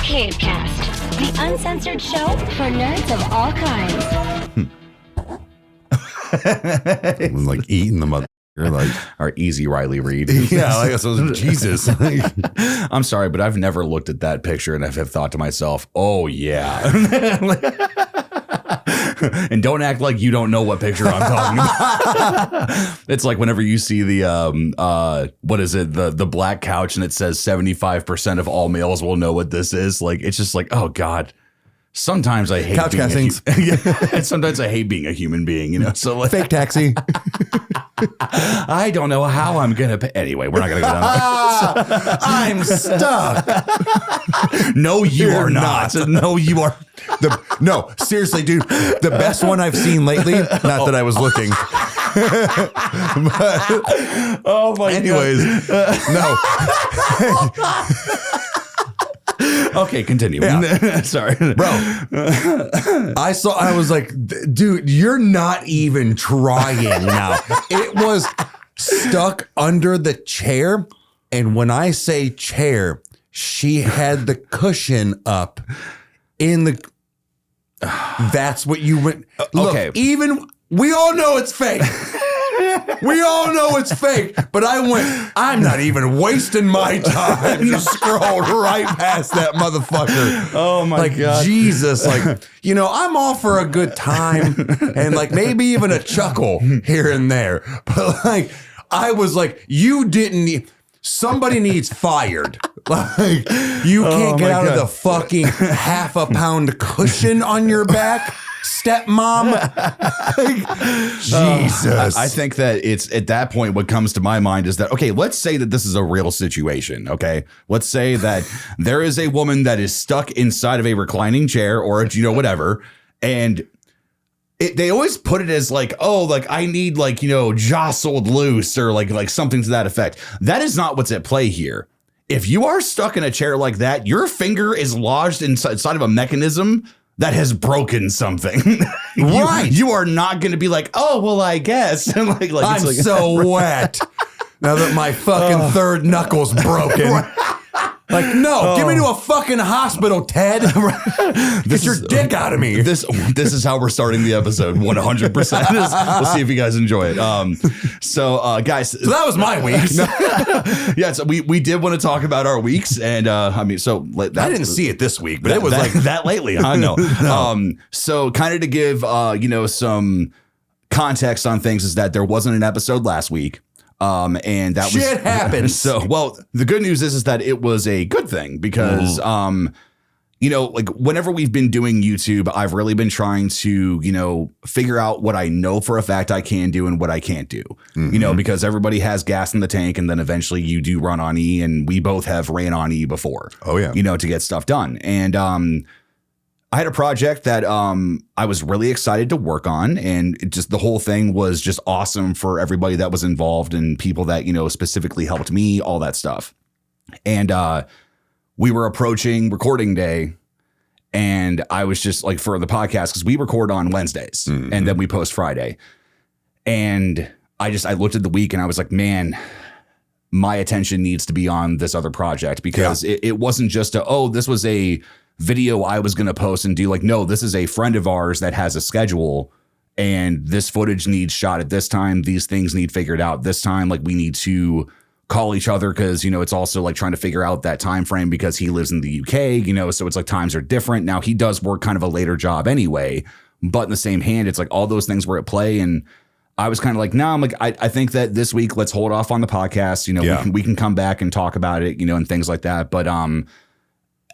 Cavecast, the uncensored show for nerds of all kinds. Like eating the mother. Like our easy Riley Reid. Yeah, like so Jesus. I'm sorry, but I've never looked at that picture and have thought to myself, oh yeah. And don't act like you don't know what picture I'm talking about. It's like whenever you see the what is it, the black couch, and it says 75% of all males will know what this is. Like it's just like, oh God. Sometimes I hate couch castings. And sometimes I hate being a human being, you know. So like, fake taxi. I don't know how I'm gonna pay. Anyway, we're not gonna go down there. I'm stuck. No, you are not. No, you are. No, seriously, dude. The best one I've seen lately. Not that I was looking. But, oh my. anyways, no. Okay, continue. Yeah. Sorry, bro. I was like, dude, you're not even trying now. It was stuck under the chair. And when I say chair, she had the cushion up in the. That's what you went. Look, okay. Even we all know it's fake. We all know it's fake, but I went, I'm not even wasting my time. Just scrolled right past that motherfucker. Oh my God. Jesus. Like, you know, I'm all for a good time and like maybe even a chuckle here and there. But like, I was like, you didn't need, somebody needs fired. Like, you can't get out of the fucking half a pound cushion on your back. Stepmom. Jesus. I think that it's at that point, what comes to my mind is that, okay, let's say that this is a real situation. Okay. Let's say that there is a woman that is stuck inside of a reclining chair or, you know, whatever. And they always put it as like, oh, like I need like, you know, jostled loose or like something to that effect. That is not what's at play here. If you are stuck in a chair like that, your finger is lodged inside of a mechanism that has broken something. Right. You are not going to be like, oh, well, I guess. like I'm like, so wet now that my fucking third knuckle's broken. Like, no, give me to a fucking hospital, Ted. Get your dick out of me. This is how we're starting the episode, 100%. We'll see if you guys enjoy it. So, guys. So that was my weeks. Yeah, so we did want to talk about our weeks. And, I mean, so. I didn't see it this week, but it was like that lately, huh? No. So kind of to give, you know, some context on things is that there wasn't an episode last week. And that shit happens. So, well, the good news is that it was a good thing because, you know, like whenever we've been doing YouTube, I've really been trying to, you know, figure out what I know for a fact I can do and what I can't do, you know, because everybody has gas in the tank and then eventually you do run on E, and we both have ran on E before. Oh, yeah. You know, to get stuff done. And, I had a project that I was really excited to work on, and the whole thing was just awesome for everybody that was involved and people that, you know, specifically helped me, all that stuff. And we were approaching recording day, and I was just like, for the podcast, because we record on Wednesdays and then we post Friday. And I looked at the week and I was like, man, my attention needs to be on this other project, because it wasn't just this was a video I was going to post and do. Like, no, this is a friend of ours that has a schedule, and this footage needs shot at this time. These things need figured out this time. Like, we need to call each other because, you know, it's also like trying to figure out that time frame because he lives in the UK, you know, so it's like times are different. Now, he does work kind of a later job anyway, but in the same hand, it's like all those things were at play. And I was kind of like, I'm like, I think that this week, let's hold off on the podcast. You know, we can come back and talk about it, you know, and things like that. But,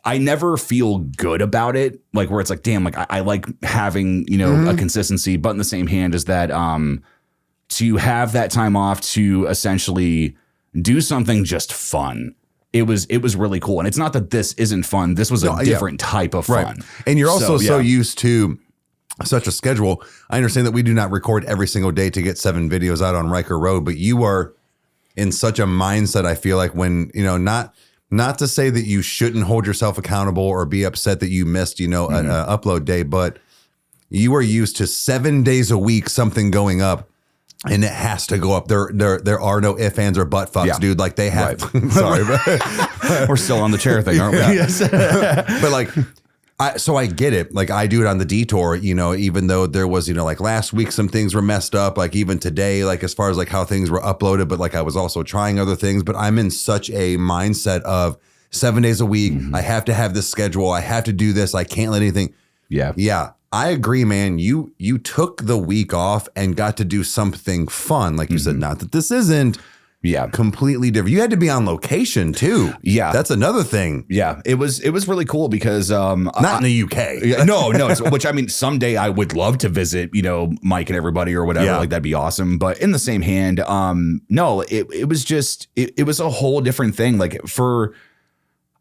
I never feel good about it, like where it's like, damn, like I like having, you know, a consistency, but in the same hand is that to have that time off to essentially do something just fun. It was really cool. And it's not that this isn't fun. This was a different type of fun. Right. And you're also so used to such a schedule. I understand that we do not record every single day to get 7 videos out on Riker Road, but you are in such a mindset, I feel like, when, you know, not to say that you shouldn't hold yourself accountable or be upset that you missed, you know, an upload day, but you are used to 7 days a week, something going up. And it has to go up. There are no ifs, ands, or but fucks, dude. Like they have. Right. Sorry, but We're still on the chair thing, aren't we? yes. But like, I get it. Like I do it on the detour, even though there was, like last week, some things were messed up. Like even today, like as far as like how things were uploaded, but like I was also trying other things. But I'm in such a mindset of 7 days a week. I have to have this schedule. I have to do this. I can't let anything. Yeah. Yeah. I agree, man. You took the week off and got to do something fun. Like you said, not that this isn't completely different. You had to be on location too. Yeah. That's another thing. Yeah. It was really cool because Not in the UK. no, which I mean, someday I would love to visit, Mike and everybody or whatever. Yeah. Like that'd be awesome. But in the same hand, no, it was just it was a whole different thing. Like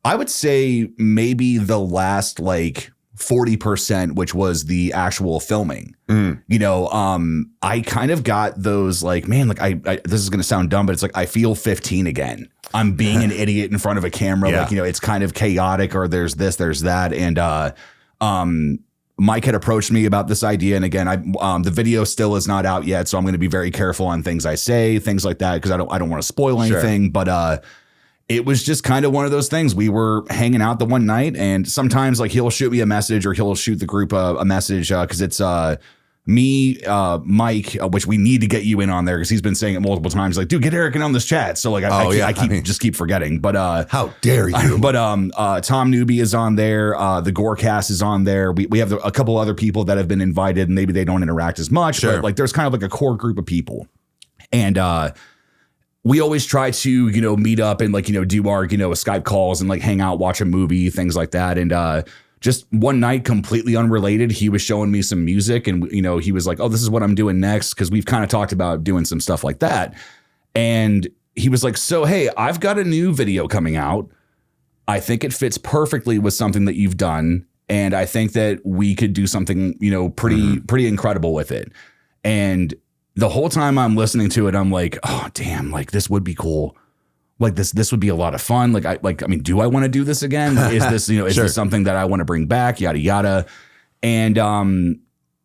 I would say maybe the last 40%, which was the actual filming. I kind of got those man, I this is going to sound dumb, but it's like I feel 15 again. I'm being an idiot in front of a camera. Yeah. It's kind of chaotic, or there's this, there's that. And Mike had approached me about this idea. And again, the video still is not out yet, so I'm going to be very careful on things I say, things like that, because I don't want to spoil anything. But it was just kind of one of those things. We were hanging out the one night, and sometimes he'll shoot me a message, or he'll shoot the group a message, because it's me, Mike, which we need to get you in on there, because he's been saying it multiple times. Like, dude, get Eric in on this chat. So I keep forgetting. But how dare you? But Tom Newby is on there. The Gorecast is on there. We have a couple other people that have been invited, and maybe they don't interact as much. Sure. But there's kind of a core group of people, and we always try to, meet up and do our, Skype calls and hang out, watch a movie, things like that. And just one night, completely unrelated, he was showing me some music, and, he was like, oh, this is what I'm doing next, because we've kind of talked about doing some stuff like that. And he was like, so, hey, I've got a new video coming out. I think it fits perfectly with something that you've done. And I think that we could do something, pretty incredible with it. And the whole time I'm listening to it, I'm like, oh, damn, this would be cool. This would be a lot of fun. I mean, do I want to do this again? Is this, is this something that I want to bring back? Yada, yada. And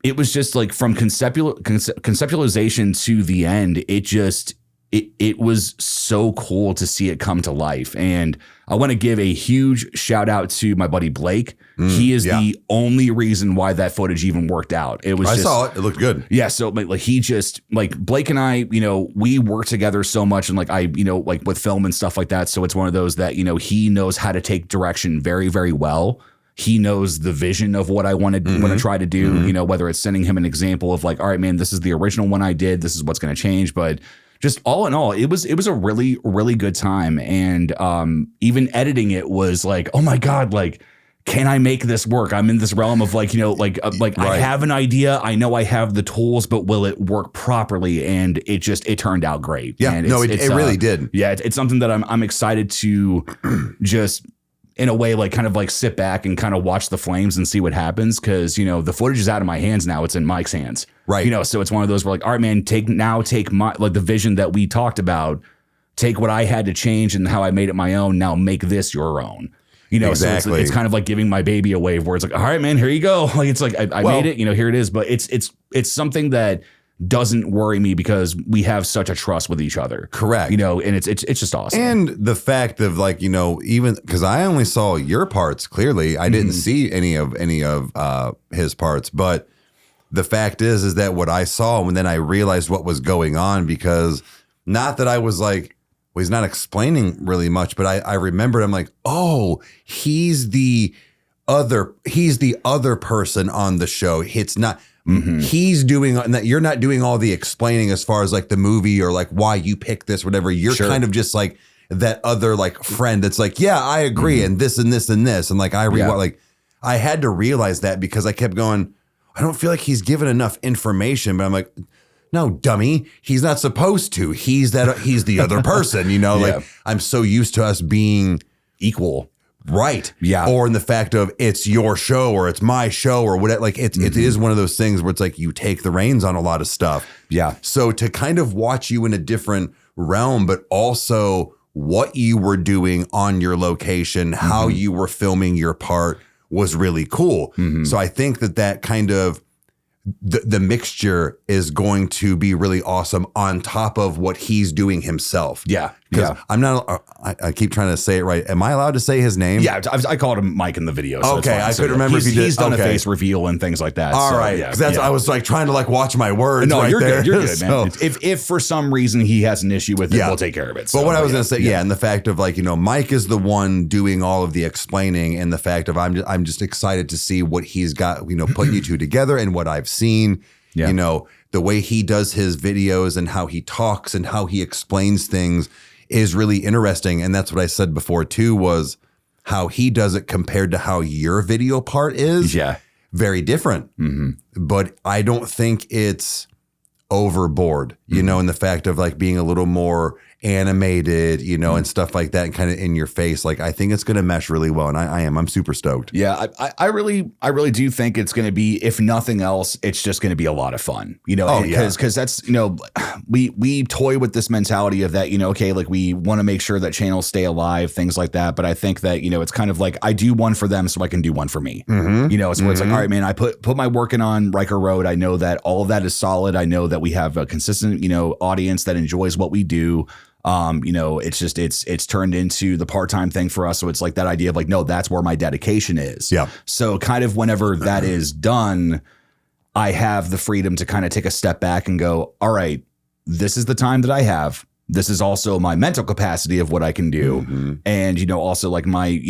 it was just from conceptualization to the end, it was so cool to see it come to life. And I want to give a huge shout out to my buddy Blake. He is the only reason why that footage even worked out. It was I saw it. It looked good. Yeah. So he just Blake and I, we work together so much, and with film and stuff like that. So it's one of those that, he knows how to take direction very, very well. He knows the vision of what I want to try to do, whether it's sending him an example of all right, man, this is the original one I did. This is what's going to change. But just all in all, it was a really, really good time. And even editing it was oh my God, can I make this work? I'm in this realm of I have an idea. I know I have the tools, but will it work properly? And it turned out great. Yeah, and no, it really did. Yeah, it's something that I'm excited to just in a way kind of sit back and kind of watch the flames and see what happens, because the footage is out of my hands now. It's in Mike's hands, right? So it's one of those where all right, man, take my the vision that we talked about, take what I had to change and how I made it my own. Now make this your own. Exactly. So it's kind of giving my baby a wave, where it's all right, man, here you go. It's I made it, here it is. But it's something that doesn't worry me, because we have such a trust with each other. Correct. And it's just awesome. And the fact of even because I only saw your parts, clearly I didn't see any of his parts, but the fact is that what I saw, and then I realized what was going on, because not that I was well, he's not explaining really much, but I remembered, I'm oh, he's the other person on the show. It's not, he's doing that. You're not doing all the explaining as far as the movie or why you picked this, whatever. You're kind of just that other friend that's yeah, I agree. And this and this and this. And I had to realize that, because I kept going, I don't feel like he's given enough information, but I'm no, dummy. He's not supposed to. He's the other person, I'm so used to us being equal. Right. Yeah. Or in the fact of it's your show or it's my show or whatever. It is one of those things where it's you take the reins on a lot of stuff. Yeah. So to kind of watch you in a different realm, but also what you were doing on your location, how you were filming your part was really cool. So I think that kind of the mixture is going to be really awesome on top of what he's doing himself. Yeah. Because I'm not, I keep trying to say it right. Am I allowed to say his name? Yeah, I called him Mike in the video. So Okay, I couldn't remember if he did. He's done a Okay. face reveal and things like that. All so, right, yeah, because I was like trying to like watch my words. No, right you're there. good. You're good, So- man. If for some reason he has an issue with it, we'll take care of it. But what I was going to say, and the fact of like, Mike is the one doing all of the explaining, and the fact of I'm just excited to see what he's got, putting you two together and what I've seen, the way he does his videos and how he talks and how he explains things is really interesting. And that's what I said before too, was how he does it compared to how your video part is. Yeah. Very different. But I don't think it's overboard, in the fact of like being a little more animated, and stuff like that, and kind of in your face. Like, I think it's going to mesh really well. And I'm super stoked. Yeah, I really do think it's going to be, if nothing else, it's just going to be a lot of fun, because that's, we toy with this mentality of that, okay, like we want to make sure that channels stay alive, things like that. But I think that, it's kind of like I do one for them so I can do one for me, so where it's like, all right, man, I put my work in on Riker Road. I know that all of that is solid. I know that we have a consistent, audience that enjoys what we do. It's just it's turned into the part-time thing for us. So it's like that idea of like, no, that's where my dedication is. Yeah. So kind of whenever that is done, I have the freedom to kind of take a step back and go, all right, this is the time that I have. This is also my mental capacity of what I can do. And, also like my,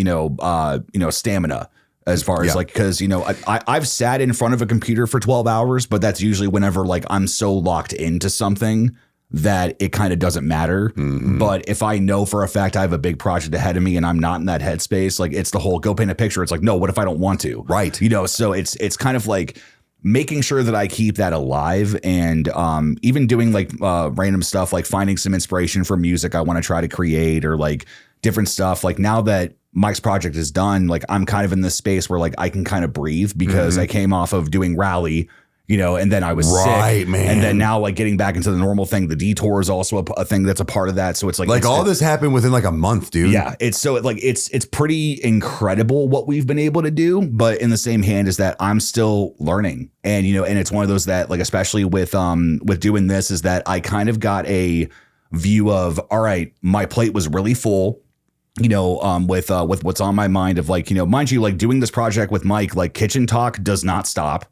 stamina. As far as like, because, I've sat in front of a computer for 12 hours, but that's usually whenever like I'm so locked into something that it kind of doesn't matter. But if I know for a fact I have a big project ahead of me and I'm not in that headspace, like it's the whole go paint a picture. It's like, no, what if I don't want to? Right. So it's kind of like making sure that I keep that alive, and even doing like random stuff, like finding some inspiration for music I want to try to create, or like different stuff. Like now that Mike's project is done, like I'm kind of in this space where like I can kind of breathe, because I came off of doing Rally, and then I was sick, man. And then now like getting back into the normal thing, the detour is also a thing that's a part of that. So it's like all this happened within like a month, dude. Yeah. It's pretty incredible what we've been able to do, but in the same hand is that I'm still learning. And, and it's one of those that like, especially with doing this, is that I kind of got a view of, all right, my plate was really full. With what's on my mind of like, mind you, like doing this project with Mike, like Kitchen Talk does not stop.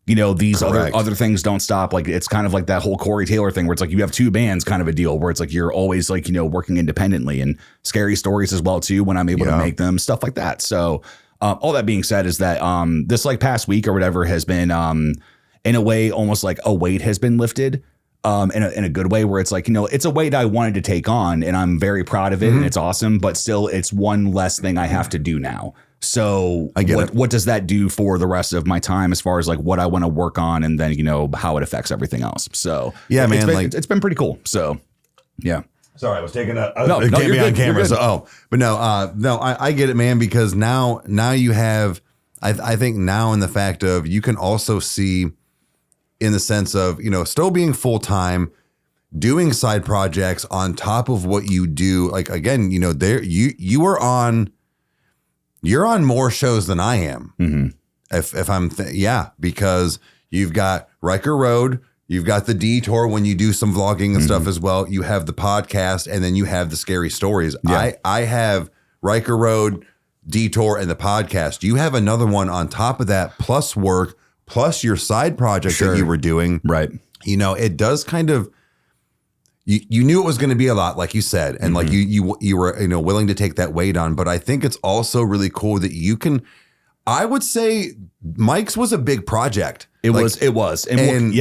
These other things don't stop. Like it's kind of like that whole Corey Taylor thing where it's like you have two bands kind of a deal, where it's like you're always like, working independently, and Scary Stories as well too, when I'm able to make them, stuff like that. So all that being said is that this like past week or whatever has been in a way almost like a weight has been lifted. In a good way, where it's like, it's a weight I wanted to take on, and I'm very proud of it, and it's awesome, but still it's one less thing I have to do now. So what does that do for the rest of my time, as far as like what I want to work on, and then, how it affects everything else. So yeah, man, it's been pretty cool. So yeah. Sorry, I was taking a no, it can't you're be on good, camera. So but I get it, man, because now you have, I think now in the fact of you can also see, in the sense of, still being full time, doing side projects on top of what you do. Like, again, there you're on more shows than I am. If I'm, because you've got Riker Road, you've got the Detour when you do some vlogging and stuff as well. You have the podcast, and then you have the Scary Stories. Yeah. I have Riker Road, Detour, and the podcast. You have another one on top of that, plus work, plus your side project that you were doing. Right. It does kind of, you knew it was going to be a lot, like you said, and like you were, willing to take that weight on. But I think it's also really cool that you can, I would say Mike's was a big project. It was. And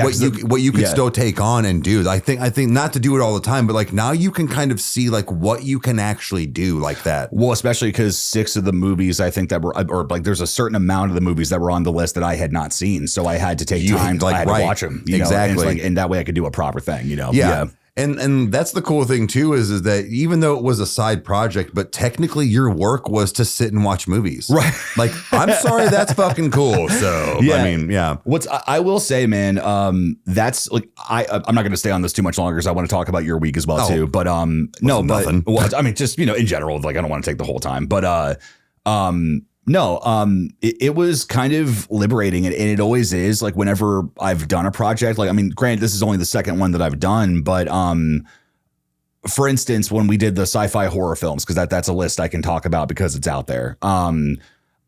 what you could still take on and do. I think not to do it all the time, but like now you can kind of see like what you can actually do like that. Well, especially because 6 of the movies I think that were, or like there's a certain amount of the movies that were on the list that I had not seen. So I had to take time to watch them. Exactly. And that way I could do a proper thing, Yeah. And that's the cool thing too, is that even though it was a side project, but technically your work was to sit and watch movies. Right. Like, I'm sorry, that's fucking cool. So, yeah. I mean, yeah. I will say, man, that's like, I'm not going to stay on this too much longer because I want to talk about your week as well too. But nothing. Well, I mean, just, in general, like I don't want to take the whole time, but No, it was kind of liberating, and it always is. Like whenever I've done a project, like I mean, granted, this is only the second one that I've done, but for instance, when we did the sci-fi horror films, because that's a list I can talk about because it's out there.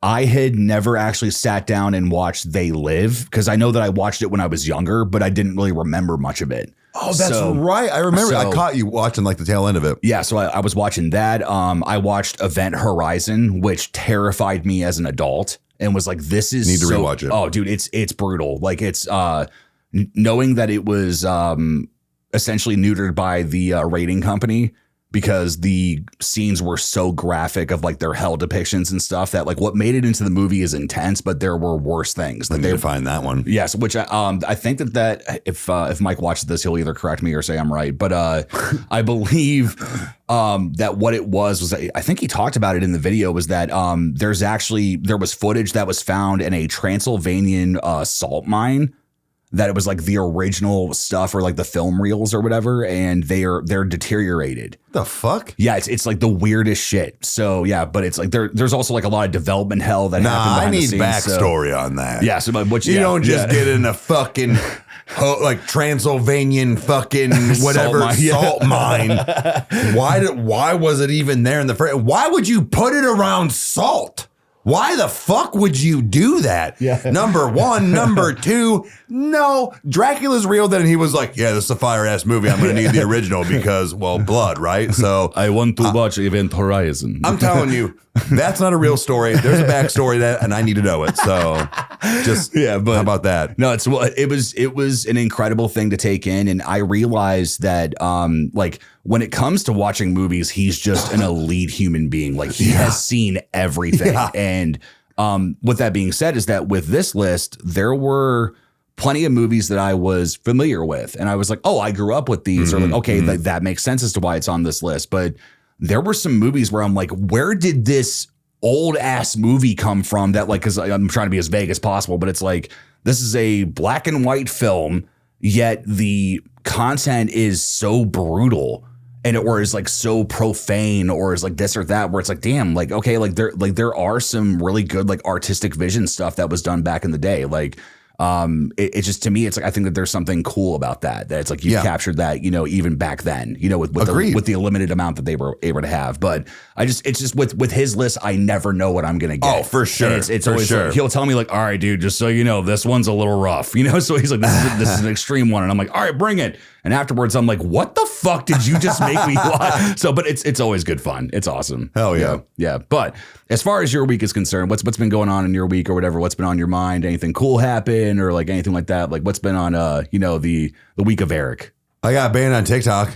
I had never actually sat down and watched They Live because I know that I watched it when I was younger, but I didn't really remember much of it. Oh, that's right. I remember. I caught you watching like the tail end of it. Yeah, so I was watching that. I watched Event Horizon, which terrified me as an adult, and was like, "This is need to rewatch it." Oh, dude, it's brutal. Like it's knowing that it was essentially neutered by the rating company because the scenes were so graphic of like their hell depictions and stuff that like what made it into the movie is intense, but there were worse things. I need to find that one. Yes, which I think that if Mike watches this, he'll either correct me or say I'm right. But I believe that what it was I think he talked about it in the video was that there was footage that was found in a Transylvanian salt mine. That it was like the original stuff or like the film reels or whatever, and they're deteriorated. The fuck? Yeah, it's like the weirdest shit. So yeah, but it's like there's also like a lot of development hell that happened behind the scenes. I need backstory on that. Yeah, so but you don't just get in a fucking like Transylvanian fucking whatever salt mine. Why was it even there in the first? Why would you put it around salt? Why the fuck would you do that? Yeah. Number one. Number two, no. Dracula's real then. And he was like, yeah, this is a fire-ass movie. I'm going to need the original because, well, blood, right? So I want to watch Event Horizon. I'm telling you, that's not a real story. There's a backstory that, and I need to know it. So just, but how about that? No, it was an incredible thing to take in. And I realized that, like, when it comes to watching movies, he's just an elite human being. Like he has seen everything. Yeah. And with that being said, is that with this list, there were plenty of movies that I was familiar with. And I was like, oh, I grew up with these. Or like, okay, that makes sense as to why it's on this list. But there were some movies where I'm like, where did this old ass movie come from? That like, because I'm trying to be as vague as possible, but it's like, this is a black and white film, yet the content is so brutal. And or is like so profane or is like this or that where it's like, damn, like, okay, like there are some really good like artistic vision stuff that was done back in the day. Like it just to me, it's like I think that there's something cool about that it's like you captured that, you know, even back then, you know, with the limited amount that they were able to have. But it's just with his list, I never know what I'm gonna get. Oh, for sure. And it's always like, he'll tell me like, all right, dude, just so you know, this one's a little rough, you know. So he's like, this is an extreme one, and I'm like, all right, bring it. And afterwards, I'm like, what the fuck did you just make me watch? So, but it's always good fun. It's awesome. Hell yeah. Yeah. But as far as your week is concerned, what's been going on in your week or whatever? What's been on your mind? Anything cool happen or like anything like that? Like what's been on, the week of Eric? I got banned on TikTok.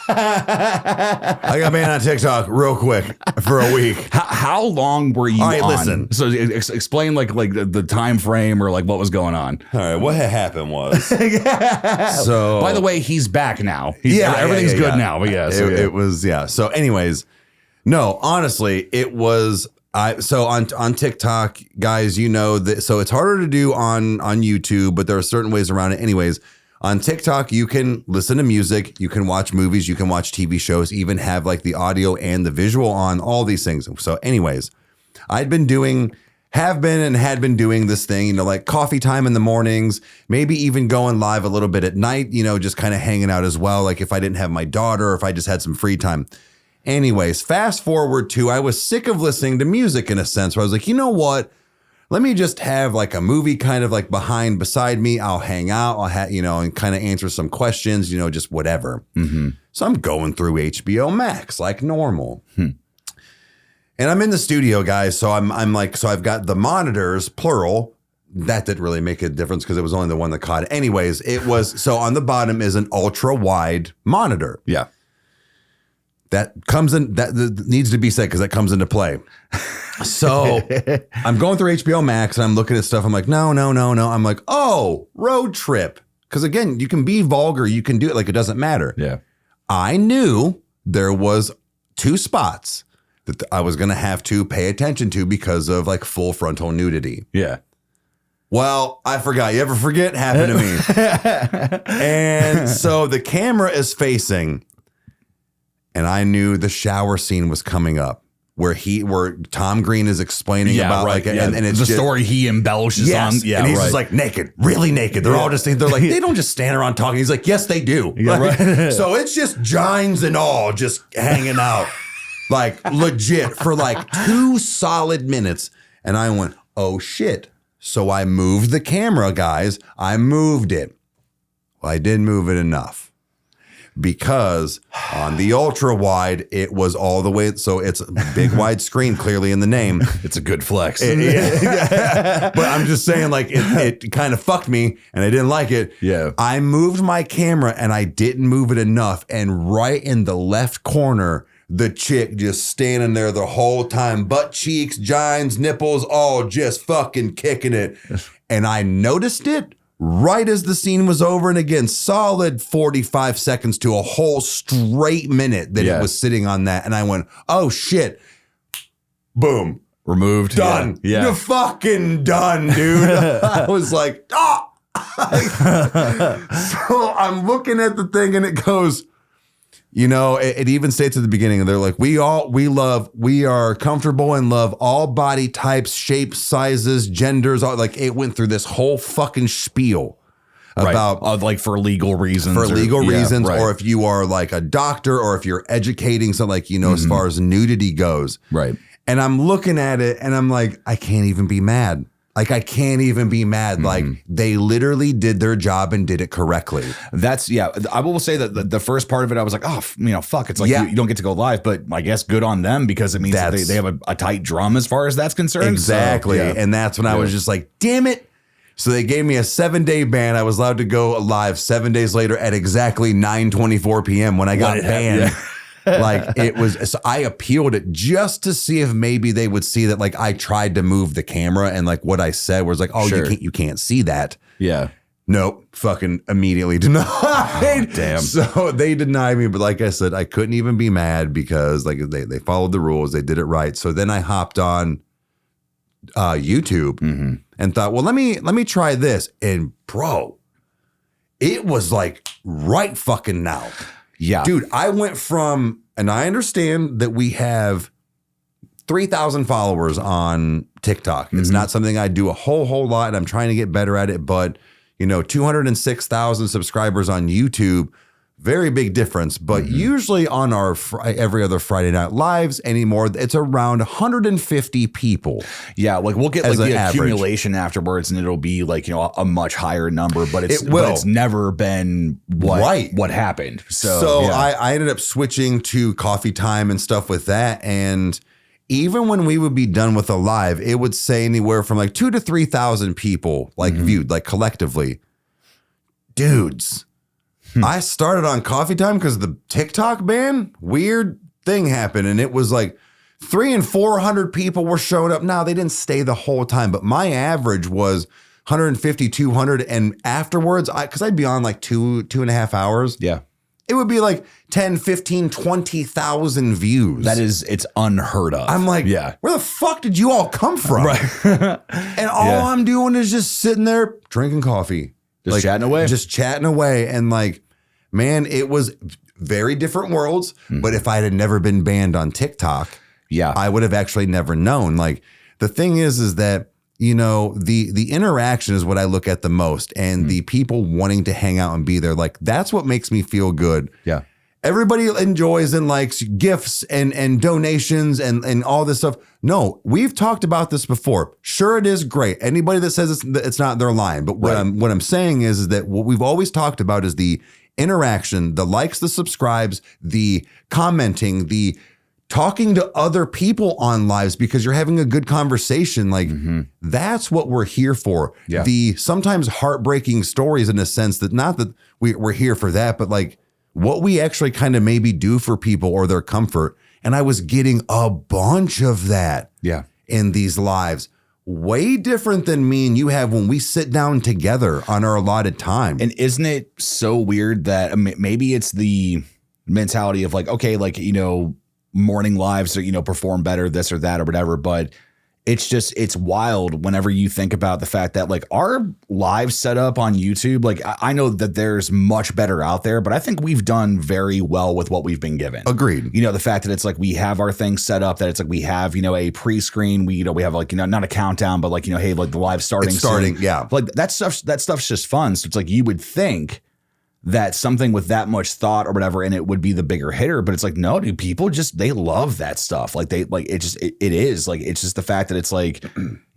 I got banned on TikTok real quick for a week. How long were you on? Listen. So explain like the time frame or like what was going on. All right, what had happened was. So by the way, he's back now. Everything's good now. But it was. So anyways, no, honestly, it was. So on TikTok, guys, you know that. So it's harder to do on YouTube, but there are certain ways around it. Anyways. On TikTok, you can listen to music, you can watch movies, you can watch TV shows, even have like the audio and the visual on, all these things. So anyways, had been doing this thing, you know, like coffee time in the mornings, maybe even going live a little bit at night, you know, just kind of hanging out as well. Like if I didn't have my daughter or if I just had some free time. Anyways, fast forward to, I was sick of listening to music in a sense where I was like, you know what? Let me just have like a movie kind of like beside me. I'll hang out. I'll have, you know, and kind of answer some questions, you know, just whatever. Mm-hmm. So I'm going through HBO Max like normal. And I'm in the studio, guys. So I'm like, so I've got the monitors, plural. That didn't really make a difference because it was only the one that caught it. Anyways, it was, so on the bottom is an ultra wide monitor. Yeah. That comes in, that needs to be said because that comes into play. So I'm going through HBO Max and I'm looking at stuff. I'm like, no. I'm like, oh, road trip. Because again, you can be vulgar. You can do it like it doesn't matter. Yeah. I knew there was 2 spots that I was going to have to pay attention to because of like full frontal nudity. Yeah. Well, I forgot. You ever forget? Happened to me. And so the camera is facing. And I knew the shower scene was coming up. where Tom Green is explaining about like and it's the just, story he embellishes on. Yeah, and he's just like naked, really naked. They're all just they're like they don't just stand around talking. He's like, yes, they do. So it's just gines and all just hanging out, like legit for like 2 solid minutes. And I went, oh shit. So I moved the camera, guys. I moved it. Well, I didn't move it enough. Because on the ultra wide, it was all the way. So it's a big wide screen, clearly in the name. It's a good flex. But I'm just saying, like, it kind of fucked me and I didn't like it. Yeah. I moved my camera and I didn't move it enough. And right in the left corner, the chick just standing there the whole time, butt cheeks, gines, nipples, all just fucking kicking it. And I noticed it right as the scene was over, and again, solid 45 seconds to a whole straight minute that it was sitting on that. And I went, oh shit. Boom. Removed. Done. Yeah. You're fucking done, dude. I was like, oh. So I'm looking at the thing and it goes, you know, it even states at the beginning, they're like, we are comfortable and love all body types, shapes, sizes, genders. Like it went through this whole fucking spiel about like for legal reasons, or if you are like a doctor or if you're educating something like, you know, as far as nudity goes. Right. And I'm looking at it and I'm like, I can't even be mad. Like, I can't even be mad. Like, they literally did their job and did it correctly. That's, I will say that the first part of it, I was like, oh, fuck. It's like, you don't get to go live, but I guess good on them because it means that they have a tight drum as far as that's concerned. Exactly. So, and that's when I was just like, damn it. So they gave me a 7-day ban. I was allowed to go live 7 days later at exactly 9:24 p.m. when I got banned. Like it was, so I appealed it just to see if maybe they would see that like I tried to move the camera and like what I said was like, oh, you can't see that. Yeah. Nope. Fucking immediately denied. Oh, damn. So they denied me. But like I said, I couldn't even be mad because like they followed the rules. They did it right. So then I hopped on YouTube and thought, well, let me try this. And bro, it was like right fucking now. Yeah. Dude, I went from, and I understand that we have 3,000 followers on TikTok. It's not something I do a whole lot, and I'm trying to get better at it. But, 206,000 subscribers on YouTube, very big difference. But usually on our every other Friday Night Lives anymore, it's around 150 people. Yeah, like we'll get like the accumulation afterwards, and it'll be like a much higher number. But it's never been what happened. So I ended up switching to Coffee Time and stuff with that, and even when we would be done with a live, it would say anywhere from like 2,000 to 3,000 people like viewed, like collectively. Dudes. I started on Coffee Time because the TikTok ban, weird thing happened. And it was like 300 and 400 people were showing up. Now, they didn't stay the whole time, but my average was 150, 200. And afterwards, because I'd be on like 2.5 hours. Yeah. It would be like 10, 15, 20,000 views. It's unheard of. I'm like, where the fuck did you all come from? Right. And all I'm doing is just sitting there drinking coffee. Just chatting away. Just chatting away. And like, man, it was very different worlds. But if I had never been banned on TikTok, I would have actually never known. Like the thing is that, the interaction is what I look at the most, and the people wanting to hang out and be there. Like that's what makes me feel good. Yeah. Everybody enjoys and likes gifts and donations and all this stuff. No, we've talked about this before. Sure, it is great. Anybody that says it's not, they're lying. But what I'm saying is that what we've always talked about is the interaction, the likes, the subscribes, the commenting, the talking to other people on lives because you're having a good conversation. Like that's what we're here for. Yeah. The sometimes heartbreaking stories in a sense that not that we're here for that, but like what we actually kind of maybe do for people or their comfort. And I was getting a bunch of that in these lives. Way different than me and you have when we sit down together on our allotted time. And isn't it so weird that maybe it's the mentality of like, okay, like, morning lives or, perform better, this or that or whatever. But it's wild whenever you think about the fact that like our live setup on YouTube, like I know that there's much better out there, but I think we've done very well with what we've been given. Agreed. You know, the fact that it's like we have our thing set up, that it's like we have, you know, a pre-screen, we have like, you know, not a countdown, but like, you know, hey, like the live starting. It's starting, soon. yeah. Like that stuff's just fun. So it's like you would think that something with that much thought or whatever, and it would be the bigger hitter, but it's like, no, dude, people just, they love that stuff. Like they like, it is like, it's just the fact that it's like,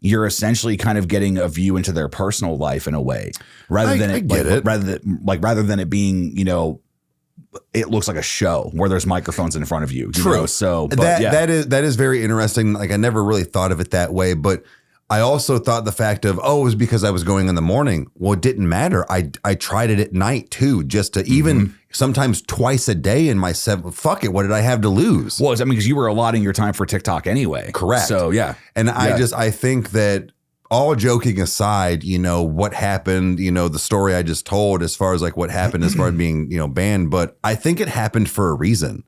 you're essentially kind of getting a view into their personal life in a way, rather than it being, you know, it looks like a show where there's microphones in front of you. True. Know? So that is very interesting. Like I never really thought of it that way, but I also thought the fact of, it was because I was going in the morning. Well, it didn't matter. I tried it at night too, just to even sometimes twice a day in my fuck it. What did I have to lose? Well, I mean, because you were allotting your time for TikTok anyway. Correct. So yeah. And I think that all joking aside, you know, what happened, you know, the story I just told as far as like what happened as far as being, you know, banned, but I think it happened for a reason.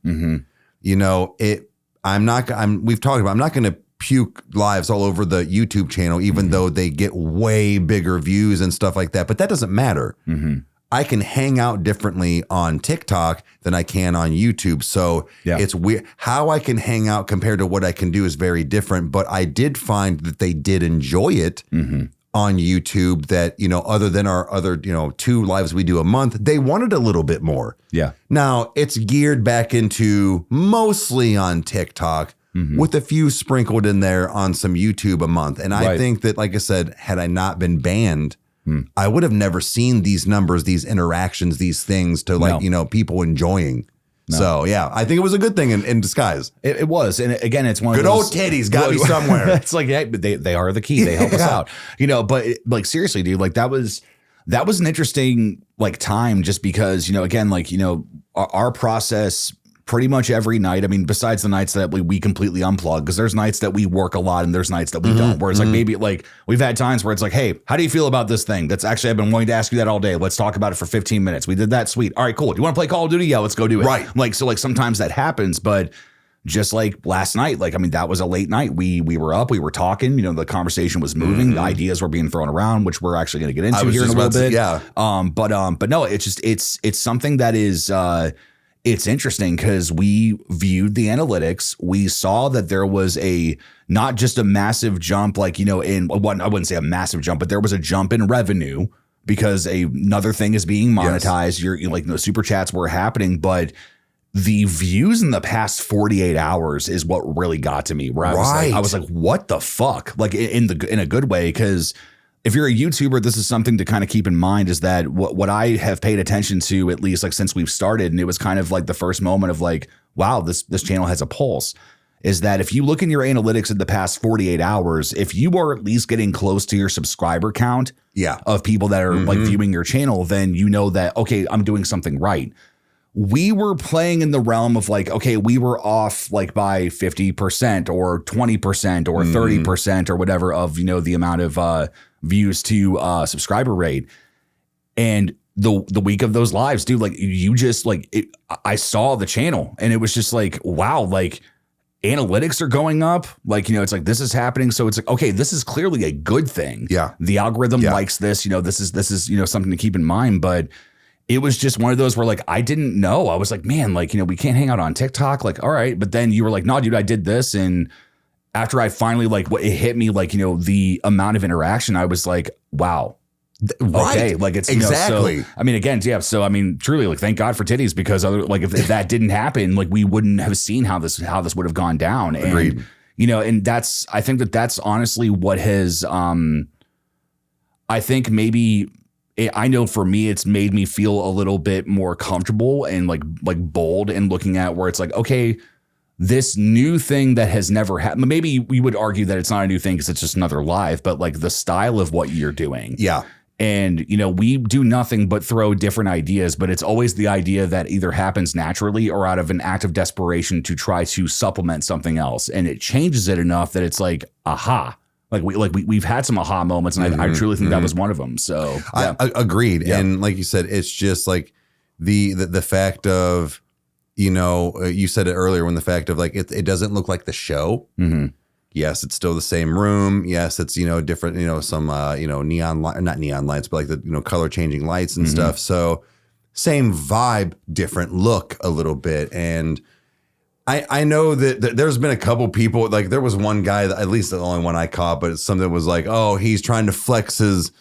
You know, we've talked about, I'm not going to puke lives all over the YouTube channel, even though they get way bigger views and stuff like that. But that doesn't matter. I can hang out differently on TikTok than I can on YouTube. So it's weird. How I can hang out compared to what I can do is very different. But I did find that they did enjoy it on YouTube, that, you know, other than our other, you know, 2 lives we do a month, they wanted a little bit more. Yeah. Now it's geared back into mostly on TikTok, with a few sprinkled in there on some YouTube a month. And I think that, like I said, had I not been banned, I would have never seen these numbers, these interactions, these things to like, you know, people enjoying. So yeah, I think it was a good thing in disguise. It was. And again, it's one good of those old titties got me somewhere. It's like, hey, they are the key. They help us out, you know, but like, seriously, dude, like that was an interesting like time, just because, you know, again, like, you know, our process pretty much every night. I mean, besides the nights that we completely unplug, because there's nights that we work a lot and there's nights that we don't, where it's like maybe like we've had times where it's like, hey, how do you feel about this thing? That's actually, I've been wanting to ask you that all day. Let's talk about it for 15 minutes. We did that. Sweet. All right, cool. Do you want to play Call of Duty? Yeah, let's go do it. Right. Like, so like sometimes that happens, but just like last night, like, I mean, that was a late night. We were up, we were talking, you know, the conversation was moving, the ideas were being thrown around, which we're actually going to get into here in a little bit. But no, it's just, it's something that is, it's interesting because we viewed the analytics. We saw that there was not just a massive jump, like, you know, I wouldn't say a massive jump, but there was a jump in revenue because another thing is being monetized. You're like, the super chats were happening, but the views in the past 48 hours is what really got to me. Where I was like, what the fuck? Like in a good way, because if you're a YouTuber, this is something to kind of keep in mind, is that what I have paid attention to, at least like since we've started, and it was kind of like the first moment of like, wow, this channel has a pulse, is that if you look in your analytics in the past 48 hours, if you are at least getting close to your subscriber count of people that are like viewing your channel, then you know that, okay, I'm doing something right. We were playing in the realm of like, okay, we were off like by 50% or 20% or 30% or whatever of, you know, the amount of views to subscriber rate. And the week of those lives, dude, like you just like I saw the channel and it was just like, wow, like analytics are going up. Like, you know, it's like this is happening. So it's like, okay, this is clearly a good thing. Yeah. The algorithm likes this, you know, this is, you know, something to keep in mind. But it was just one of those where like I didn't know. I was like, man, like, you know, we can't hang out on TikTok. Like, all right. But then you were like, no, dude, I did this. And after I finally like it hit me, like, you know, the amount of interaction, I was like, wow. Okay, like it's exactly. You know, so, I mean, again, yeah. So I mean, truly, like, thank God for titties, because if that didn't happen, like we wouldn't have seen how this would have gone down. Agreed. And you know, and I think that's honestly what has. I think maybe. I know for me, it's made me feel a little bit more comfortable and like bold and looking at where it's like, okay, this new thing that has never happened. Maybe we would argue that it's not a new thing because it's just another live, but like the style of what you're doing. Yeah. And, you know, we do nothing but throw different ideas, but it's always the idea that either happens naturally or out of an act of desperation to try to supplement something else. And it changes it enough that it's like, aha. We've had some aha moments, and I truly think that was one of them. So yeah. I agreed. Yeah. And like you said, it's just like the fact of, you know, you said it earlier, when the fact of like it doesn't look like the show. Yes, it's still the same room. Yes, it's, different, some, neon light, not neon lights, but like the, color changing lights and stuff. So same vibe, different look a little bit. And I know that there's been a couple people, like there was one guy, that, at least the only one I caught, but it's something that was like, oh, he's trying to flex his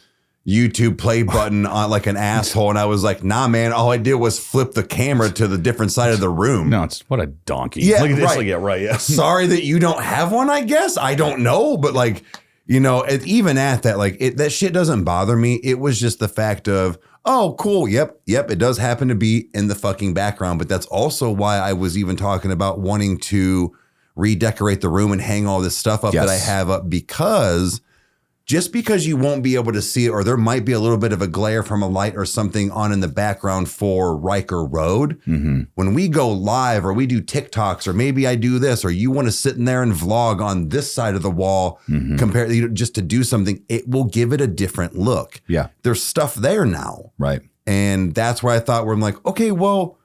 YouTube play button on like an asshole. And I was like, nah, man, all I did was flip the camera to the different side of the room. No, it's what a donkey. Yeah, Look at this. right. Like, yeah, right. Yeah. Sorry that you don't have one, I guess. I don't know. But like, even at that, like that shit doesn't bother me. It was just the fact of, oh, cool. Yep. It does happen to be in the fucking background. But that's also why I was even talking about wanting to redecorate the room and hang all this stuff up that I have up, because just because you won't be able to see it, or there might be a little bit of a glare from a light or something on in the background for Riker Road, when we go live or we do TikToks, or maybe I do this, or you want to sit in there and vlog on this side of the wall, compared just to do something, it will give it a different look. Yeah. There's stuff there now. Right. And that's where I thought, where I'm like, okay, well,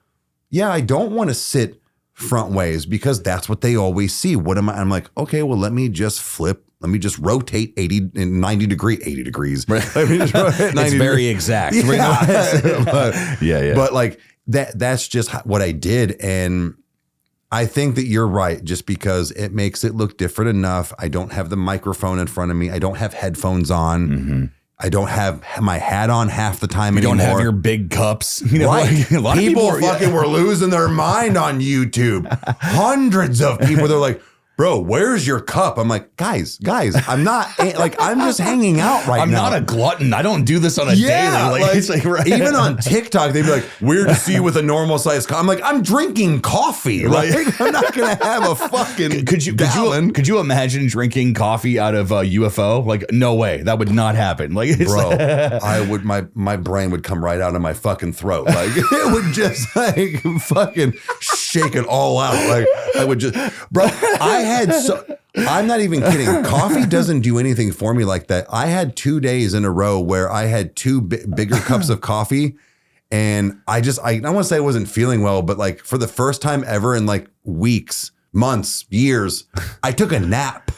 yeah, I don't want to sit front ways because that's what they always see. What am I? I'm like, okay, well, let me just rotate 80 and 90 degrees. Right. Let me just rotate 90 It's very exact. Yeah. But like that's just what I did. And I think that you're right, just because it makes it look different enough. I don't have the microphone in front of me. I don't have headphones on. I don't have my hat on half the time anymore. You don't have your big cups. Right. A lot of people are, fucking were losing their mind on YouTube. Hundreds of people, they're like, bro, where's your cup? I'm like, guys, I'm not, like, I'm just hanging out right now. I'm not a glutton. I don't do this on a daily. It's like, right. Even on TikTok, they'd be like, weird to see you with a normal size cup. I'm like, I'm drinking coffee. Like, I'm not going to have a fucking gallon. Could you imagine drinking coffee out of a UFO? Like, no way. That would not happen. Like, bro, I would, my brain would come right out of my fucking throat. Like, it would just like fucking shake it all out. Like, I would just, bro, I'm not even kidding. Coffee doesn't do anything for me like that. I had 2 days in a row where I had two bigger cups of coffee, and I don't want to say I wasn't feeling well, but like for the first time ever in like weeks, months, years, I took a nap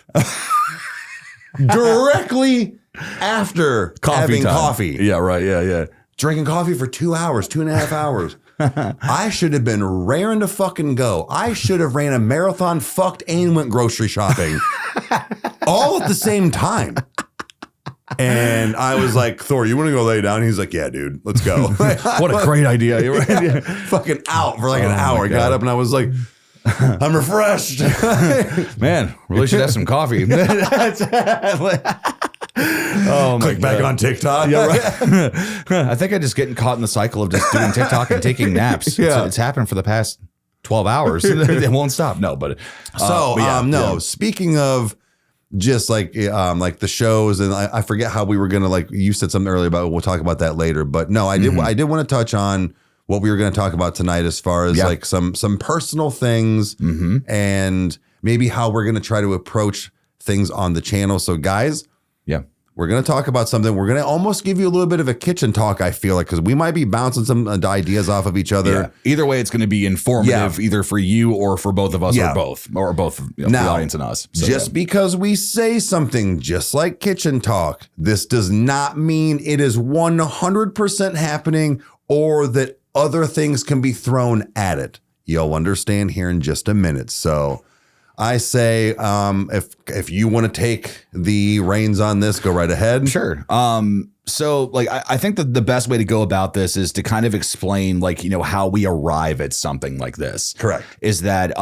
directly after having coffee. Yeah, right. Yeah. Drinking coffee for 2 hours, 2.5 hours. I should have been raring to fucking go. I should have ran a marathon, fucked, and went grocery shopping all at the same time. And I was like, Thor, you want to go lay down? He's like, yeah, dude, let's go. What a great idea. You're right. Yeah. Fucking out for like an hour. I got up and I was like, I'm refreshed. Man, really should have some coffee. Oh my Click back on TikTok. Yeah, right. I think I'm just getting caught in the cycle of just doing TikTok and taking naps. Yeah. It's happened for the past 12 hours. It won't stop. No, but Speaking of just like the shows, and I forget how we were gonna, like, you said something earlier about, we'll talk about that later. But no, I did want to touch on what we were going to talk about tonight, as far as like some personal things, and maybe how we're going to try to approach things on the channel. So guys, we're going to talk about something. We're going to almost give you a little bit of a kitchen talk, I feel like, because we might be bouncing some ideas off of each other. Yeah. Either way, it's going to be informative, either for you or for both of us, or both the audience and us. So, because we say something just like kitchen talk, this does not mean it is 100% happening, or that other things can be thrown at it. You'll understand here in just a minute. So I say, if you want to take the reins on this, go right ahead. Sure. So like, I think that the best way to go about this is to kind of explain, like, how we arrive at something like this. Correct. Is that,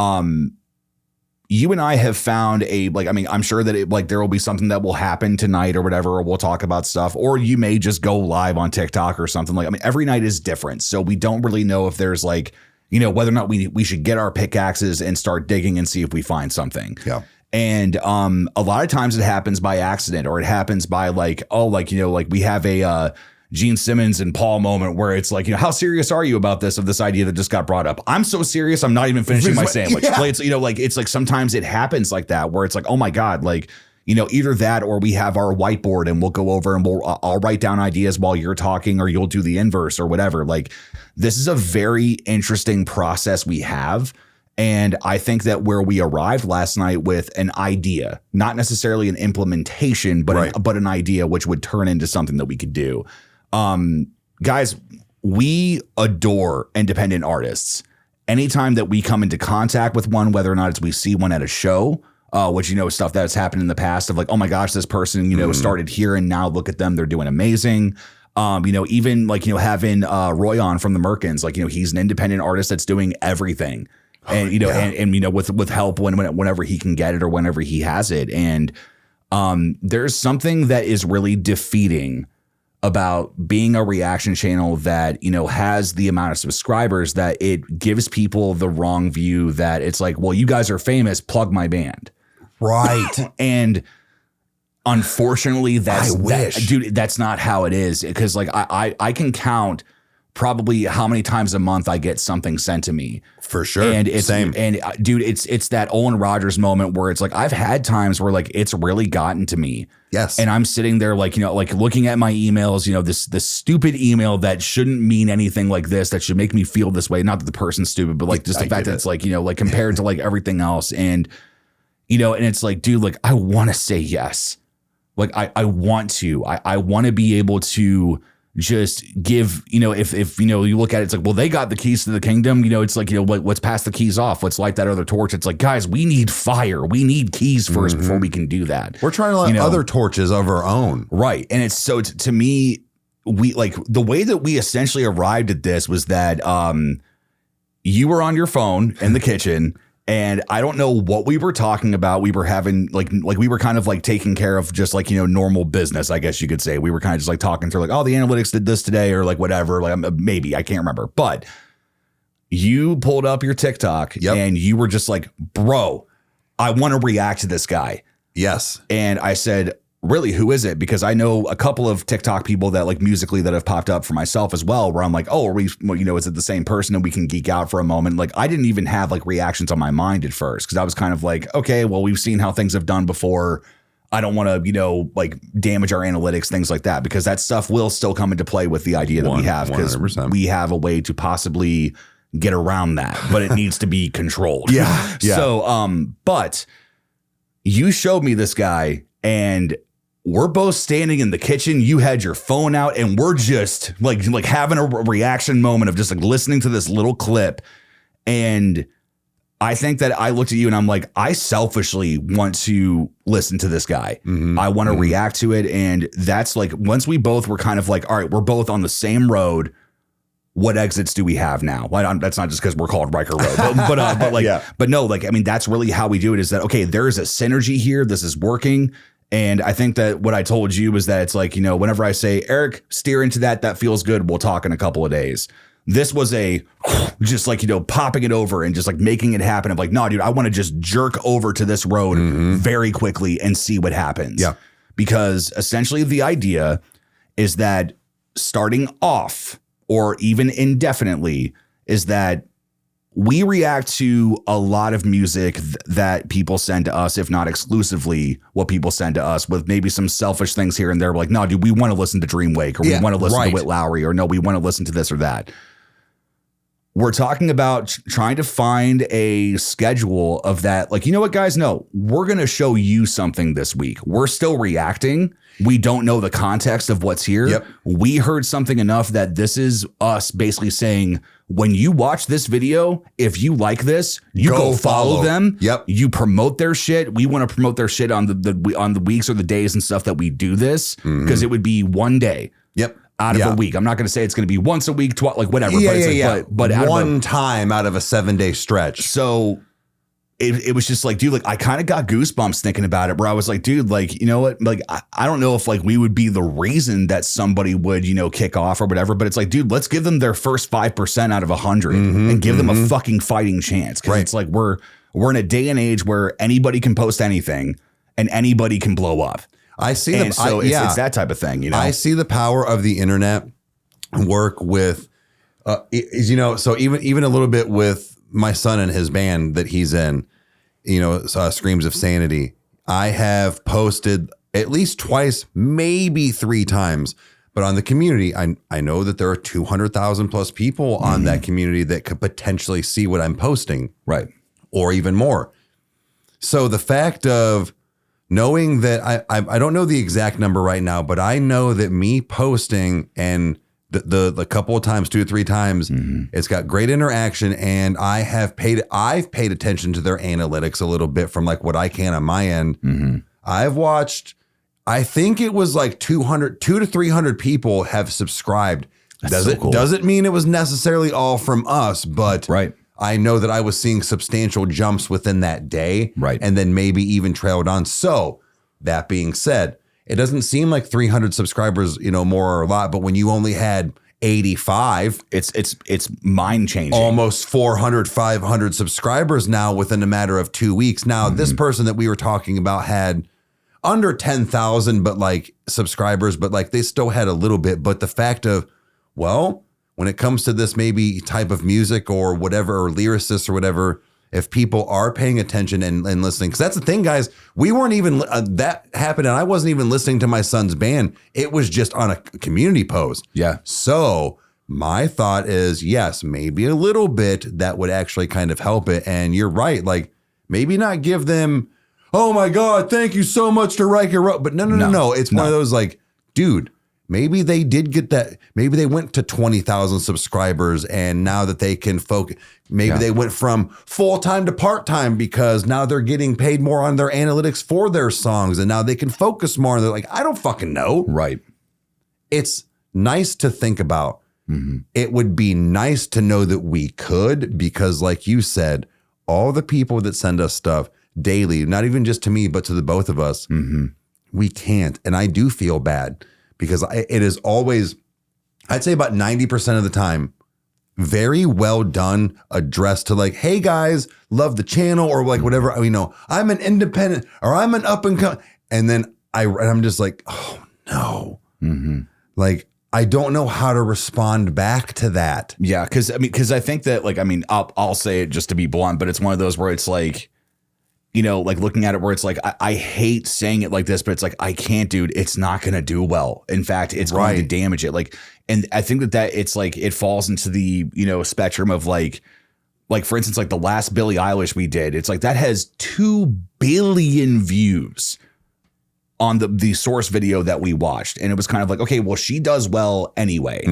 you and I have found I'm sure that there will be something that will happen tonight or whatever, or we'll talk about stuff, or you may just go live on TikTok or something. Every night is different. So we don't really know if there's whether or not we should get our pickaxes and start digging and see if we find something. Yeah. And a lot of times it happens by accident, or it happens by we have a Gene Simmons and Paul moment where it's like, how serious are you about this idea that just got brought up? I'm so serious, I'm not even finishing my sandwich. Yeah. It's like sometimes it happens like that, where it's like, oh my God, either that, or we have our whiteboard and we'll go over and I'll write down ideas while you're talking, or you'll do the inverse or whatever. Like, this is a very interesting process we have. And I think that where we arrived last night with an idea, not necessarily an implementation, but but an idea which would turn into something that we could do. Guys, we adore independent artists. Anytime that we come into contact with one, whether or not it's we see one at a show, which, stuff that's happened in the past of like, oh my gosh, this person, started here and now look at them, they're doing amazing. Even like, having Roy on from the Merkins, like, he's an independent artist that's doing everything. And, with help whenever he can get it or whenever he has it. And there's something that is really defeating about being a reaction channel that, has the amount of subscribers that it gives people the wrong view that it's like, well, you guys are famous, plug my band. Right. And unfortunately, dude, that's not how it is. Because like I can count probably how many times a month I get something sent to me. For sure. And it's same. And dude, it's that Owen Rogers moment where it's like I've had times where like it's really gotten to me. Yes. And I'm sitting there like, like looking at my emails, this stupid email that shouldn't mean anything like this, that should make me feel this way. Not that the person's stupid, but like just the fact that it's like, like compared to like everything else. And, and it's like, dude, like I want to say yes. Like I want to. I want to be able to just give, if you look at it, it's like, well, they got the keys to the kingdom. It's like, let's pass the keys off. Let's light that other torch. It's like, guys, we need fire. We need keys first before we can do that. We're trying to light other torches of our own. Right. And it's so to me, we like the way that we essentially arrived at this was that you were on your phone in the kitchen. And I don't know what we were talking about. We were having like we were kind of like taking care of just like, normal business, I guess you could say. We were kind of just like talking through like, oh, the analytics did this today or like whatever. Like maybe I can't remember. But you pulled up your TikTok and you were just like, bro, I want to react to this guy. Yes. And I said, really, who is it? Because I know a couple of TikTok people that like musically that have popped up for myself as well, where I'm like, oh, are we, is it the same person? And we can geek out for a moment. Like I didn't even have like reactions on my mind at first because I was kind of like, okay, well, we've seen how things have done before. I don't want to, like damage our analytics, things like that, because that stuff will still come into play with the idea that we have, because we have a way to possibly get around that, but it needs to be controlled. Yeah. So, but you showed me this guy and we're both standing in the kitchen. You had your phone out and we're just like having a reaction moment of just like listening to this little clip. And I think that I looked at you and I'm like, I selfishly want to listen to this guy. I want to react to it. And that's like, once we both were kind of like, all right, we're both on the same road. What exits do we have now? Well, that's not just because we're called Riker Road, but no, like, I mean, that's really how we do it, is that, okay, there is a synergy here. This is working. And I think that what I told you was that it's like, whenever I say, Eric, steer into that feels good, we'll talk in a couple of days. This was a just like, popping it over and just like making it happen. Of like, no, dude, I want to just jerk over to this road very quickly and see what happens. Yeah. Because essentially the idea is that starting off or even indefinitely is that we react to a lot of music that people send to us, if not exclusively what people send to us, with maybe some selfish things here and there. Like, no, dude, we want to listen to Dreamwake, or we want to listen to Whit Lowry, or no, we want to listen to this or that. We're talking about trying to find a schedule of that. Like, you know what, guys? No, we're going to show you something this week. We're still reacting. We don't know the context of what's here. Yep. We heard something enough that this is us basically saying, when you watch this video, if you like this, you go follow them. Yep. You promote their shit. We want to promote their shit on the weeks or the days and stuff that we do this, because it would be one day. Yep. Out of a week. I'm not going to say it's going to be once a week, like whatever. But one time out of a 7-day stretch. So it was just like, dude, like I kind of got goosebumps thinking about it, where I was like, dude, like, you know what? Like, I don't know if like we would be the reason that somebody would, kick off or whatever, but it's like, dude, let's give them their first 5% out of 100 and give them a fucking fighting chance. Cause it's like, we're in a day and age where anybody can post anything and anybody can blow up. I see it's that type of thing, I see the power of the internet work with, so even a little bit with my son and his band that he's in, Screams of Sanity. I have posted at least twice, maybe 3 times, but on the community, I know that there are 200,000 plus people on that community that could potentially see what I'm posting. Right. or even more. So the fact of knowing that I don't know the exact number right now, but I know that me posting and the couple of times, 2 or 3 times, it's got great interaction, and I've paid attention to their analytics a little bit from like what I can on my end. I've watched, I think it was like 200 to 300 people have subscribed. Doesn't mean it was necessarily all from us, but I know that I was seeing substantial jumps within that day, and then maybe even trailed on. So that being said, it doesn't seem like 300 subscribers, more or a lot, but when you only had 85, it's mind changing. Almost 400, 500 subscribers now within a matter of 2 weeks. Now, this person that we were talking about had under 10,000, but like subscribers, but like they still had a little bit. But the fact of, well, when it comes to this maybe type of music or whatever, or lyricists or whatever, if people are paying attention and listening, because that's the thing, guys, we weren't even, that happened and I wasn't even listening to my son's band. It was just on a community post. Yeah. So my thought is, yes, maybe a little bit that would actually kind of help it. And you're right. Like maybe not give them, oh my God, thank you so much to Riker. But no. It's one of those like, dude, maybe they did get that. Maybe they went to 20,000 subscribers, and now that they can focus, maybe they went from full-time to part-time because now they're getting paid more on their analytics for their songs, and now they can focus more. And they're like, I don't fucking know. Right. It's nice to think about. It would be nice to know that we could, because like you said, all the people that send us stuff daily, not even just to me, but to the both of us, we can't. And I do feel bad. Because it is always, I'd say about 90% of the time, very well done, addressed to like, hey guys, love the channel, or like whatever, I'm an independent, or I'm an up and come. And then I'm just like, oh no. Like, I don't know how to respond back to that. Yeah. Cause I think that like, I'll say it just to be blunt, but it's one of those where it's like, like looking at it where it's like, I hate saying it like this, but it's like, I can't, dude, it's not going to do well. In fact, it's going to damage it. Like, and I think that it's like, it falls into the, spectrum of like, for instance, like the last Billie Eilish we did, it's like that has 2 billion views on the source video that we watched. And it was kind of like, okay, well, she does well anyway,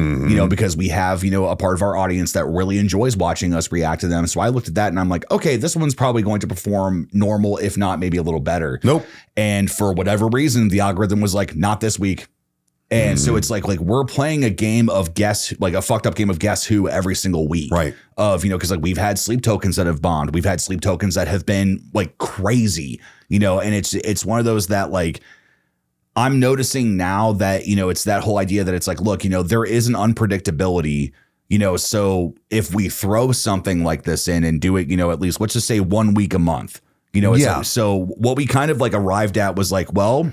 because we have, a part of our audience that really enjoys watching us react to them. So I looked at that and I'm like, okay, this one's probably going to perform normal, if not maybe a little better. Nope. And for whatever reason, the algorithm was like, not this week. And so it's like we're playing a game of a fucked up game of Guess Who every single week. Right. Of, because like we've had sleep tokens that have bombed. We've had sleep tokens that have been like crazy, and it's one of those that like, I'm noticing now that, it's that whole idea that it's like, look, there is an unpredictability, so if we throw something like this in and do it, at least let's just say 1 week a month, like, so what we kind of like arrived at was like, well,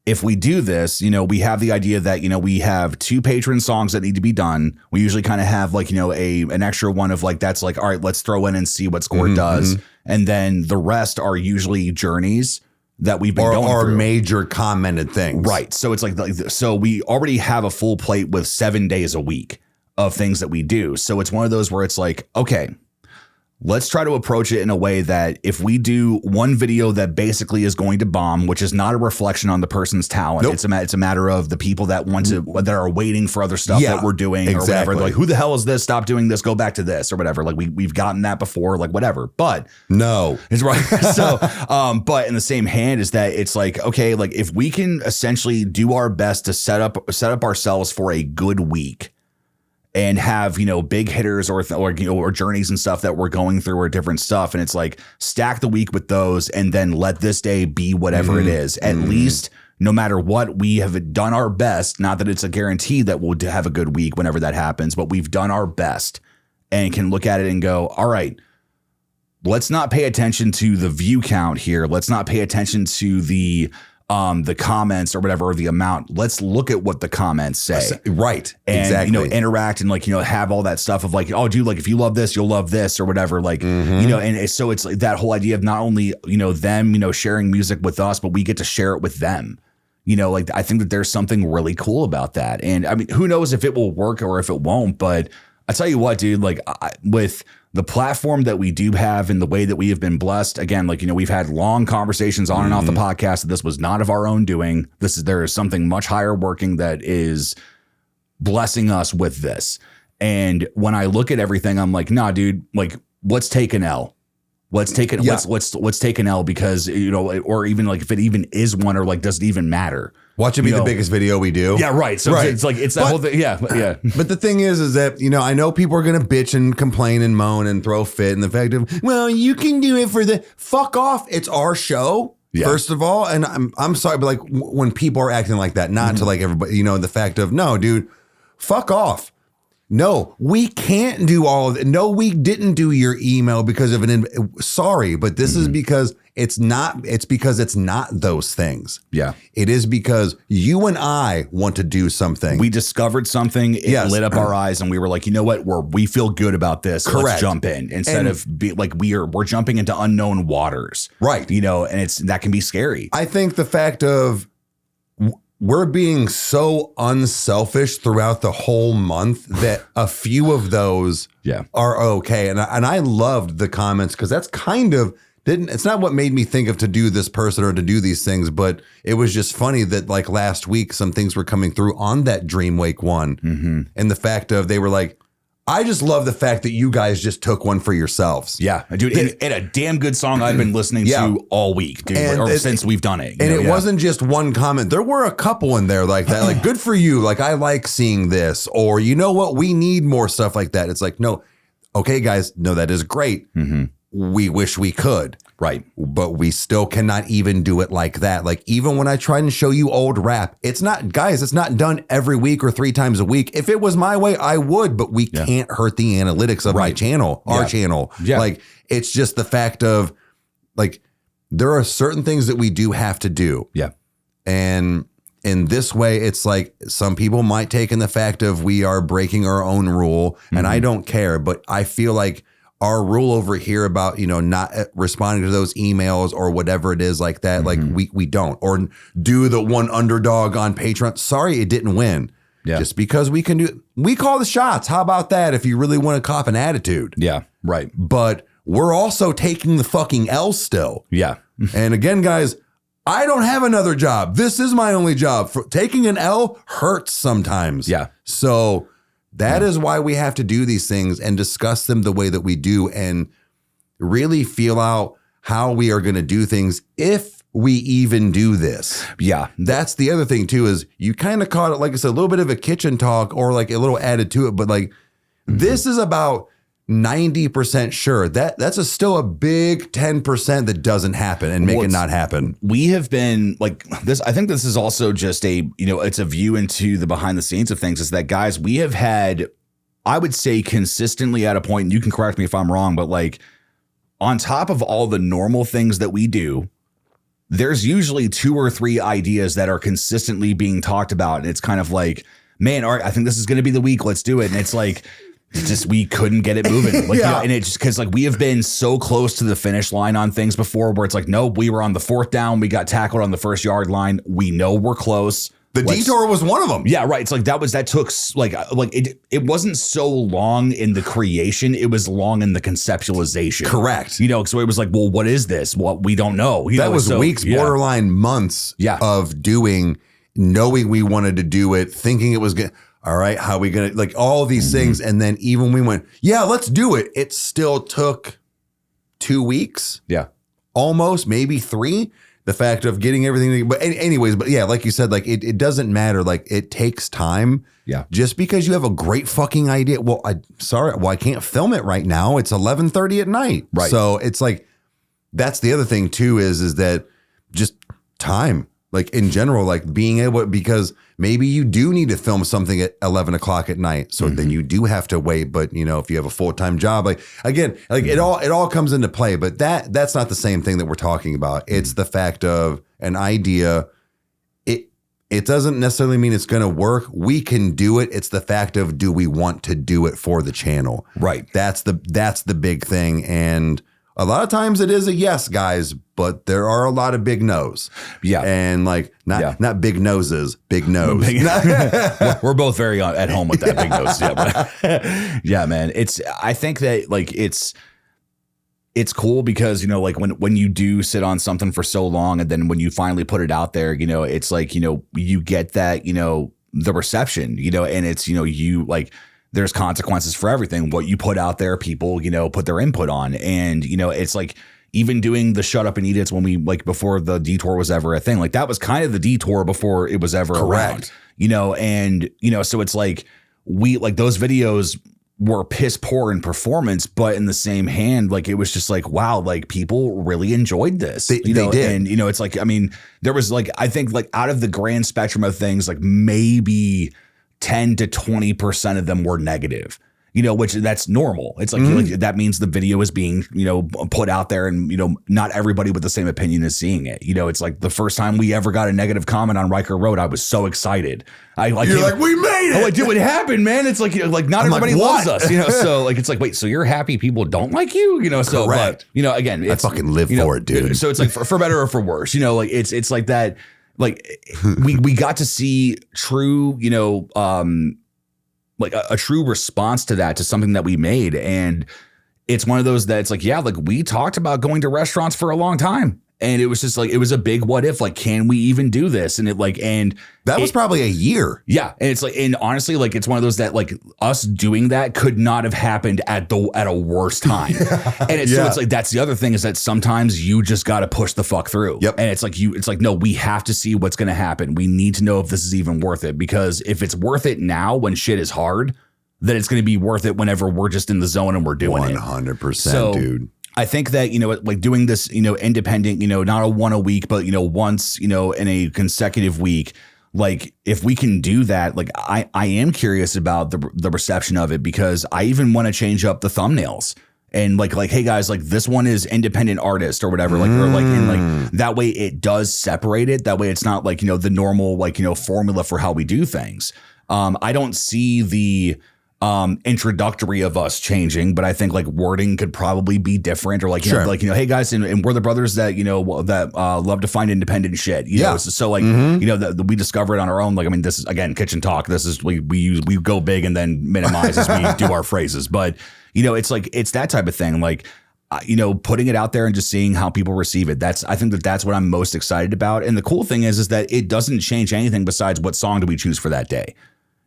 if we do this, we have the idea that, we have 2 patron songs that need to be done. We usually kind of have like, an extra one of like, that's like, all right, let's throw in and see what Score does. And then the rest are usually journeys that we've been going through. Major commented things. Right. So it's like, so we already have a full plate with 7 days a week of things that we do. So it's one of those where it's like, okay, let's try to approach it in a way that if we do one video that basically is going to bomb, which is not a reflection on the person's talent, it's a matter of the people that want to, that are waiting for other stuff that we're doing or whatever. They're like, who the hell is this? Stop doing this. Go back to this or whatever. Like we've gotten that before, like whatever, but no, it's right. So, but in the same hand is that it's like, okay, like if we can essentially do our best to set up ourselves for a good week, and have, big hitters or journeys and stuff that we're going through or different stuff. And it's like stack the week with those and then let this day be whatever it is. At least no matter what, we have done our best. Not that it's a guarantee that we'll have a good week whenever that happens, but we've done our best and can look at it and go, all right, let's not pay attention to the view count here. Let's not pay attention to the comments or whatever, or the amount. Let's look at what the comments say. Right. And, exactly. Interact and like, have all that stuff of like, oh, dude, like if you love this, you'll love this or whatever. Like, and so it's like that whole idea of not only, them, sharing music with us, but we get to share it with them. Like I think that there's something really cool about that. And I mean, who knows if it will work or if it won't, but I tell you what, dude, like with the platform that we do have and the way that we have been blessed, again, like, we've had long conversations on and off the podcast that this was not of our own doing. There is something much higher working that is blessing us with this. And when I look at everything, I'm like, nah, dude, like, let's take an L. Let's take it. Let's take an L because, or even like if it even is one or like, does it even matter? Watch it be the biggest video we do. Yeah, right. So it's like, it's that whole thing. Yeah. But the thing is that, I know people are going to bitch and complain and moan and throw a fit in the fact of, well, you can do it for the fuck off. It's our show. Yeah. First of all. And I'm sorry, but like when people are acting like that, not to like everybody, the fact of, no, dude, fuck off. No, we can't do all of it. No, we didn't do your email because of sorry, but this is because it's not those things. Yeah. It is because you and I want to do something. We discovered something. It lit up our eyes and we were like, you know what? We feel good about this. Correct. Let's jump in instead of we're jumping into unknown waters. Right. And that can be scary. I think the fact of we're being so unselfish throughout the whole month that a few of those are okay. And I loved the comments because that's kind of it's not what made me think of to do this person or to do these things, but it was just funny that like last week, some things were coming through on that Dreamwake one. And the fact of they were like, I just love the fact that you guys just took one for yourselves. Yeah, dude, and a damn good song I've been listening to all week, dude, or since we've done it. And it wasn't just one comment. There were a couple in there like that, like, good for you. Like, I like seeing this. Or, you know what? We need more stuff like that. It's like, no, okay, guys, no, that is great. We wish we could. Right. But we still cannot even do it like that. Like, even when I try and show you old rap, it's not done every week or 3 times a week. If it was my way, I would, but we can't hurt the analytics of my channel, our channel. Yeah. Like, it's just the fact of, like, there are certain things that we do have to do. Yeah. And in this way, it's like some people might take in the fact of we are breaking our own rule, and I don't care, but I feel like our rule over here about, not responding to those emails or whatever it is like that, like we don't, or do the one underdog on Patreon. Sorry, it didn't win. Yeah. Just because we call the shots. How about that? If you really want to cop an attitude. Yeah. Right. But we're also taking the fucking L still. Yeah. And again, guys, I don't have another job. This is my only job. Taking an L hurts sometimes. Yeah. So that is why we have to do these things and discuss them the way that we do and really feel out how we are going to do things if we even do this. Yeah. That's the other thing too, is you kind of caught it, like I said, a little bit of a kitchen talk or like a little added to it, but like this is about 90% sure. That's still a big 10% that doesn't happen and make it not happen. We have been like this. I think this is also just it's a view into the behind the scenes of things, is that, guys, we have had, I would say, consistently at a point, and you can correct me if I'm wrong, but like on top of all the normal things that we do, there's usually 2 or 3 ideas that are consistently being talked about. And it's kind of like, man, all right, I think this is going to be the week. Let's do it. And it's like, we couldn't get it moving. Like, and it's just because like we have been so close to the finish line on things before where it's like, no, we were on the 4th down. We got tackled on the 1st yard line. We know we're close. The detour was one of them. Yeah, right. It's like that took like it wasn't so long in the creation. It was long in the conceptualization. Correct. So it was like, well, what is this? Well, we don't know. That was weeks, borderline months of knowing we wanted to do it, thinking it was good. All right, how are we going to, like, all of these things. And then even when we went, let's do it. It still took 2 weeks. Yeah. Almost, maybe 3. The fact of getting everything. But anyways, like you said, like it doesn't matter. Like, it takes time. Yeah. Just because you have a great fucking idea. Well, I can't film it right now. It's 11:30 at night. Right. So it's like, that's the other thing too, is that just time. Like, in general, like being able, because maybe you do need to film something at 11 o'clock at night. So then you do have to wait. But, if you have a full-time job, like, again, like it all comes into play. But that's not the same thing that we're talking about. It's the fact of an idea. It doesn't necessarily mean it's going to work. We can do it. It's the fact of, do we want to do it for the channel? Right. That's the big thing. And a lot of times it is a yes, guys, but there are a lot of big no's. Yeah. And like not big noses, big nose. We're both very at home with that big nose. Yeah, but, yeah, man. I think that like it's cool because, you know, like when you do sit on something for so long and then when you finally put it out there, you know, it's like, you know, you get that, you know, the reception, you know, and it's, you know, you like, there's consequences for everything. What you put out there, people, you know, put their input on. And, you know, it's like even doing the shut up and eat it's when we like before the detour was ever a thing, like that was kind of the detour before it was ever around, you know, and, you know, so it's like we like those videos were piss poor in performance, but in the same hand, like it was just like, wow, like people really enjoyed this. They did. And, you know, it's like, I mean, there was like, I think like out of the grand spectrum of things, like maybe 10 to 20% of them were negative, you know, which that's normal. It's like, like that means the video is being, you know, put out there and, you know, not everybody with the same opinion is seeing it. You know, it's like the first time we ever got a negative comment on Riker Road, I was so excited. You're like, we made it. I'm like, dude, what happened, man? It's like not everybody loves us, you know? So like, it's like, wait, so you're happy people don't like you, you know? So, but, you know, again, it's, I fucking live for it, dude. So it's like for better or for worse, you know, like it's like that. Like we got to see true, you know, like a true response to that, to something that we made. And it's one of those that it's like, yeah, like we talked about going to restaurants for a long time. And it was just like, it was a big what if, like, can we even do this? And it like, and that was probably a year. Yeah. And it's like, and honestly, like, it's one of those that like us doing that could not have happened at a worse time. And it's, so it's like, that's the other thing is that sometimes you just got to push the fuck through. Yep. And it's like, no, we have to see what's going to happen. We need to know if this is even worth it, because if it's worth it now when shit is hard, then it's going to be worth it whenever we're just in the zone and we're doing 100%, dude. I think that, you know, like doing this, you know, independent, you know, not a one a week, but, you know, once, you know, in a consecutive week, like if we can do that, like I am curious about the reception of it, because I even want to change up the thumbnails and like, hey guys, like this one is independent artist or whatever, like, or like, and like that way it does separate it. That way it's not like, you know, the normal, like, you know, formula for how we do things. I don't see the introductory of us changing, but I think like wording could probably be different, or like, you know, like, you know, hey guys, and we're the brothers that, you know, that love to find independent shit, you know, so like, you know, that we discover it on our own. Like, I mean, this is again, kitchen talk. This is, we go big and then minimize as we do our phrases, but you know, it's like, it's that type of thing. Like, you know, putting it out there and just seeing how people receive it. I think that's what I'm most excited about. And the cool thing is that it doesn't change anything besides what song do we choose for that day.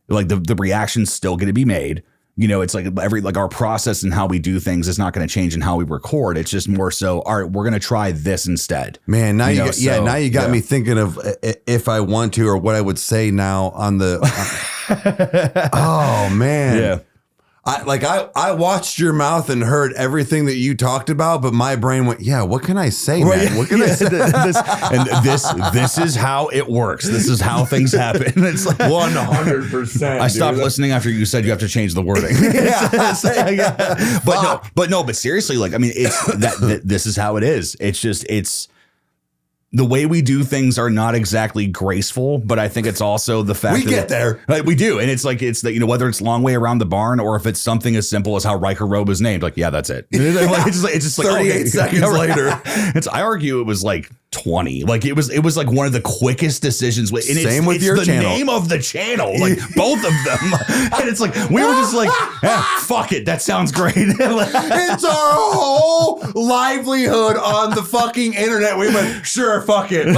Like the reaction's still going to be made. You know, it's like our process and how we do things is not going to change in how we record. It's just more so, all right, we're going to try this instead. Man, now now you got me thinking of if I want to, or what I would say now on the. Oh man. Yeah. I watched your mouth and heard everything that you talked about, but my brain went, yeah, what can I say, man? What can I say? This is how it works. This is how things happen. It's like 100%. I stopped listening after you said you have to change the wording. But seriously, like, I mean, it's this is how it is. It's just, the way we do things are not exactly graceful, but I think it's also the fact we get there. Like, we do. And it's like, it's that, you know, whether it's long way around the barn or if it's something as simple as how Riker Robe is named, like, yeah, that's it. It's just like 38 seconds later. I argue it was like 20. Like it was like one of the quickest decisions. And Same with your the channel. Name of the channel, like both of them. And it's like, we were just like, fuck it. That sounds great. It's our whole livelihood on the fucking internet. We went, sure, fuck it.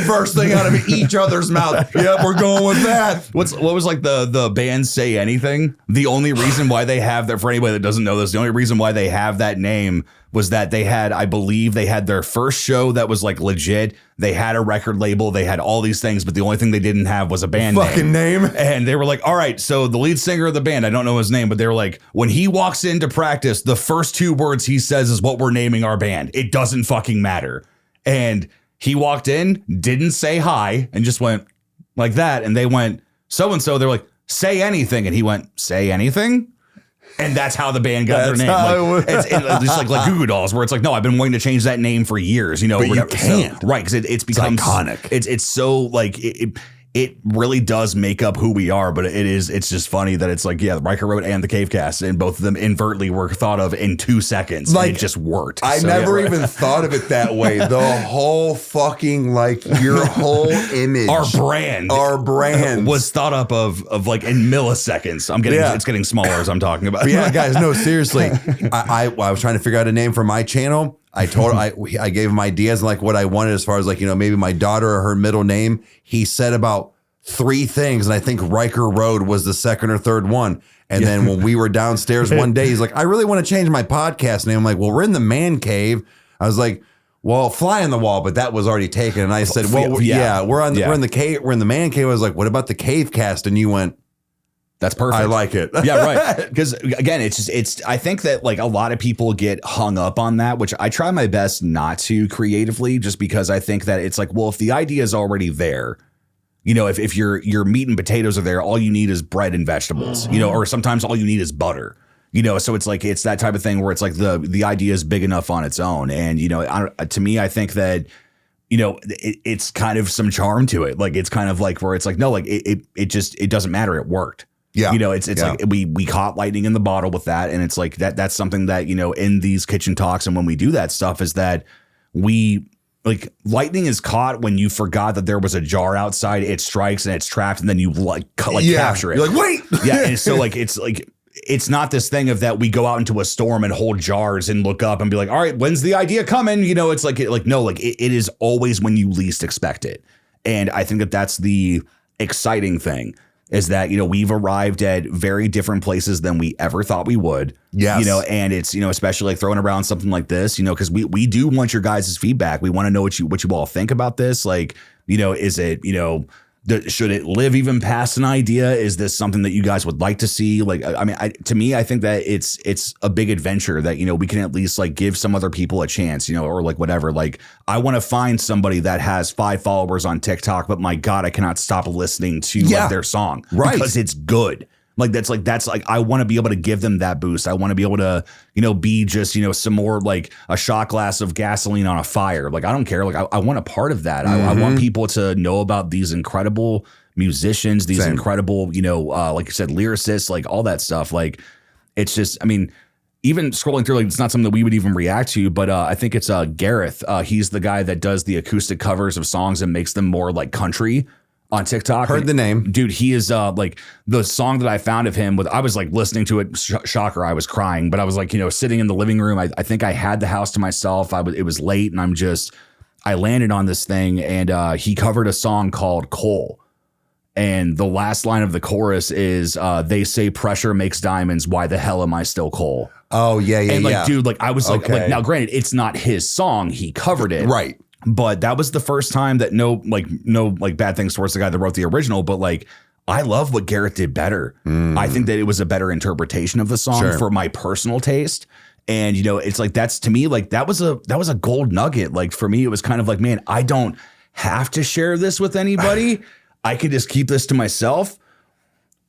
First thing out of each other's mouth. Yep, we're going with that. What was like the band Say Anything? The only reason why they have that, for anybody that doesn't know this, the only reason why they have that name was that they had, I believe they had their first show that was like legit. They had a record label. They had all these things, but the only thing they didn't have was a band name. And they were like, all right, so the lead singer of the band, I don't know his name, but they were like, when he walks into practice, the first 2 words he says is what we're naming our band. It doesn't fucking matter. And he walked in, didn't say hi, and just went like that. And they went, so-and-so. They're like, say anything. And he went, say anything? And that's how the band got their name. Like, it's just like Goo Goo Dolls, where it's like, no, I've been wanting to change that name for years, you know. But you can't. So, right, because it's become iconic. It's so like, it really does make up who we are, but it's just funny that it's like, yeah, the Riker Road and the Cavecast, and both of them inadvertently were thought of in 2 seconds. Like, and it just worked. I never even thought of it that way. The whole fucking, like, your whole image. Our brand was thought up of like in milliseconds. It's getting smaller as I'm talking about. But yeah, guys, no, seriously. I was trying to figure out a name for my channel. I gave him ideas and like what I wanted as far as like, you know, maybe my daughter or her middle name. He said about 3 things. And I think Riker Road was the second or third one. And then when we were downstairs one day, he's like, I really want to change my podcast name. I'm like, well, we're in the man cave. I was like, well, Fly on the Wall, but that was already taken. And I said, well, we're in the cave. We're in the man cave. I was like, what about the Cavecast? And you went, that's perfect. I like it. Yeah, right. Because again, I think that like a lot of people get hung up on that, which I try my best not to creatively, just because I think that it's like, well, if the idea is already there, you know, if your meat and potatoes are there, all you need is bread and vegetables, you know, or sometimes all you need is butter, you know, so it's like, it's that type of thing where it's like the idea is big enough on its own. And, you know, to me, I think that, you know, it's kind of some charm to it. Like, it's kind of like where it's like, no, like it doesn't matter. It worked. Yeah. You know, it's like we caught lightning in the bottle with that. And it's like that's something that, you know, in these kitchen talks and when we do that stuff is that we like lightning is caught when you forgot that there was a jar outside. It strikes and it's trapped and then you capture it. You're like, wait. Yeah. And so it's not this thing of that we go out into a storm and hold jars and look up and be like, all right, when's the idea coming? You know, it's like no, it is always when you least expect it. And I think that that's the exciting thing. Is that, you know, we've arrived at very different places than we ever thought we would. Yes. You know, and it's, you know, especially like throwing around something like this, you know, because we do want your guys' feedback. We want to know what you all think about this. Like, you know, is it, you know, should it live even past an idea? Is this something that you guys would like to see? Like, I mean, to me, I think that it's a big adventure that, you know, we can at least like give some other people a chance, you know, or like whatever. Like, I want to find somebody that has 5 followers on TikTok, but my God, I cannot stop listening to like, their song because it's good. Like, that's like, I want to be able to give them that boost. I want to be able to, you know, be just, you know, some more like a shot glass of gasoline on a fire. Like, I don't care. Like, I want a part of that. I want people to know about these incredible musicians, these incredible, you know, like you said, lyricists, like all that stuff. Like, it's just, I mean, even scrolling through, like, it's not something that we would even react to, but I think it's Gareth. He's the guy that does the acoustic covers of songs and makes them more like country. On TikTok. Heard the name. Dude, he is like the song that I found of him with, I was like listening to it, shocker, I was crying, but I was like, you know, sitting in the living room. I think I had the house to myself. It was late and I landed on this thing and he covered a song called Coal. And the last line of the chorus is they say pressure makes diamonds. Why the hell am I still coal? Oh, yeah. And like, dude, like I was like, now granted, it's not his song. He covered it. Right. But that was the first time that no bad things towards the guy that wrote the original. But like, I love what Garrett did better. I think that it was a better interpretation of the song for my personal taste. And, you know, it's like, that's to me, like that was a gold nugget. Like for me, it was kind of like, man, I don't have to share this with anybody. I could just keep this to myself.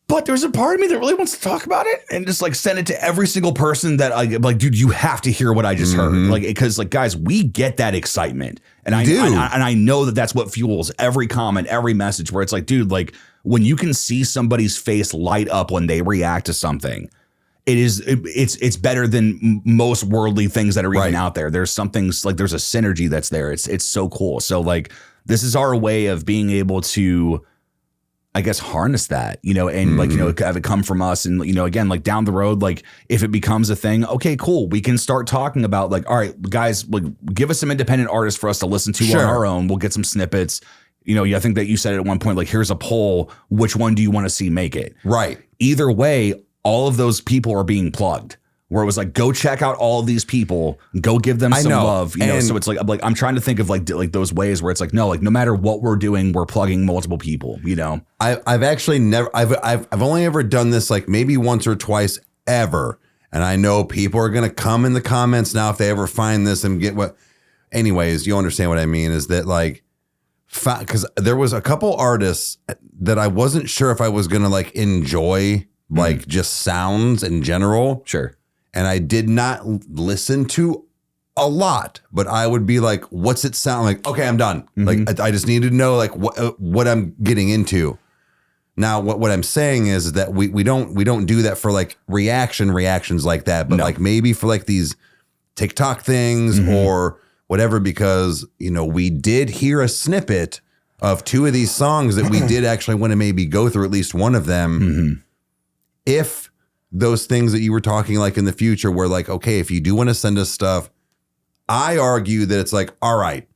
But there's a part of me that really wants to talk about it and just like send it to every single person that I like, dude, you have to hear what I just heard. Like, because like, guys, we get that excitement. And I know that that's what fuels every comment, every message where it's like, dude, like when you can see somebody's face light up when they react to something, it's better than most worldly things that are even out there. There's something like there's a synergy that's there. It's so cool. So like, this is our way of being able to, I guess, harness that, you know, and like, you know, have it come from us. And, you know, again, like down the road, like if it becomes a thing, okay, cool. We can start talking about like, all right, guys, like, give us some independent artists for us to listen to on our own. We'll get some snippets. You know, I think that you said it at one point, like, here's a poll. Which one do you want to see make it? Right. Either way, all of those people are being plugged. Where it was like, go check out all of these people, go give them some love, you know. So it's like I'm trying to think of like those ways where it's like, no, like no matter what we're doing, we're plugging multiple people, you know. I've actually never, I've only ever done this like maybe once or twice ever, and I know people are gonna come in the comments now if they ever find this and get what. Anyways, you understand what I mean? Is that like, because there was a couple artists that I wasn't sure if I was gonna like enjoy, like just sounds in general. Sure. And I did not listen to a lot, but I would be like, what's it sound like? Okay, I'm done. Like, I just need to know like what I'm getting into. Now, what I'm saying is that we don't do that for like reactions like that, but like maybe for like these TikTok things or whatever, because, you know, we did hear a snippet of 2 of these songs that we did actually want to maybe go through at least one of them. If those things that you were talking like in the future were like, okay, if you do want to send us stuff, I argue that it's like, all right,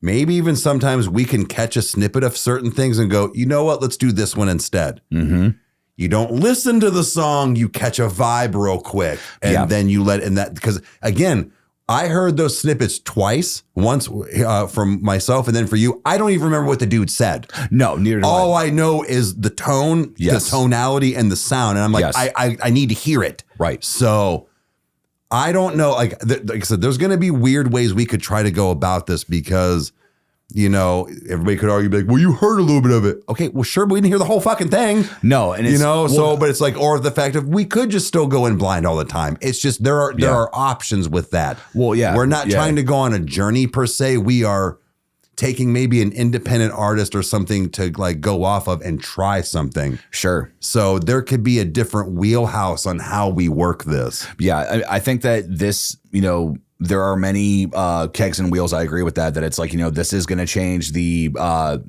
maybe even sometimes we can catch a snippet of certain things and go, you know what, let's do this one instead. You don't listen to the song, you catch a vibe real quick and then you let in that, because again, I heard those snippets twice, once from myself and then for you. I don't even remember what the dude said. No, neither do All I know is the tone, the tonality, and the sound. And I'm like, I need to hear it. Right. So I don't know. Like I said, there's going to be weird ways we could try to go about this because, you know, everybody could argue, be like, well, you heard a little bit of it. Okay, well, sure, but we didn't hear the whole fucking thing. No, and it's, you know, so, but it's like, or the fact of we could just still go in blind all the time. It's just there are options with that. Well, yeah, we're not trying to go on a journey per se. We are taking maybe an independent artist or something to like go off of and try something. Sure. So there could be a different wheelhouse on how we work this. Yeah, I think that this, you know, there are many kegs and wheels. I agree with that it's like, you know, this is going to change the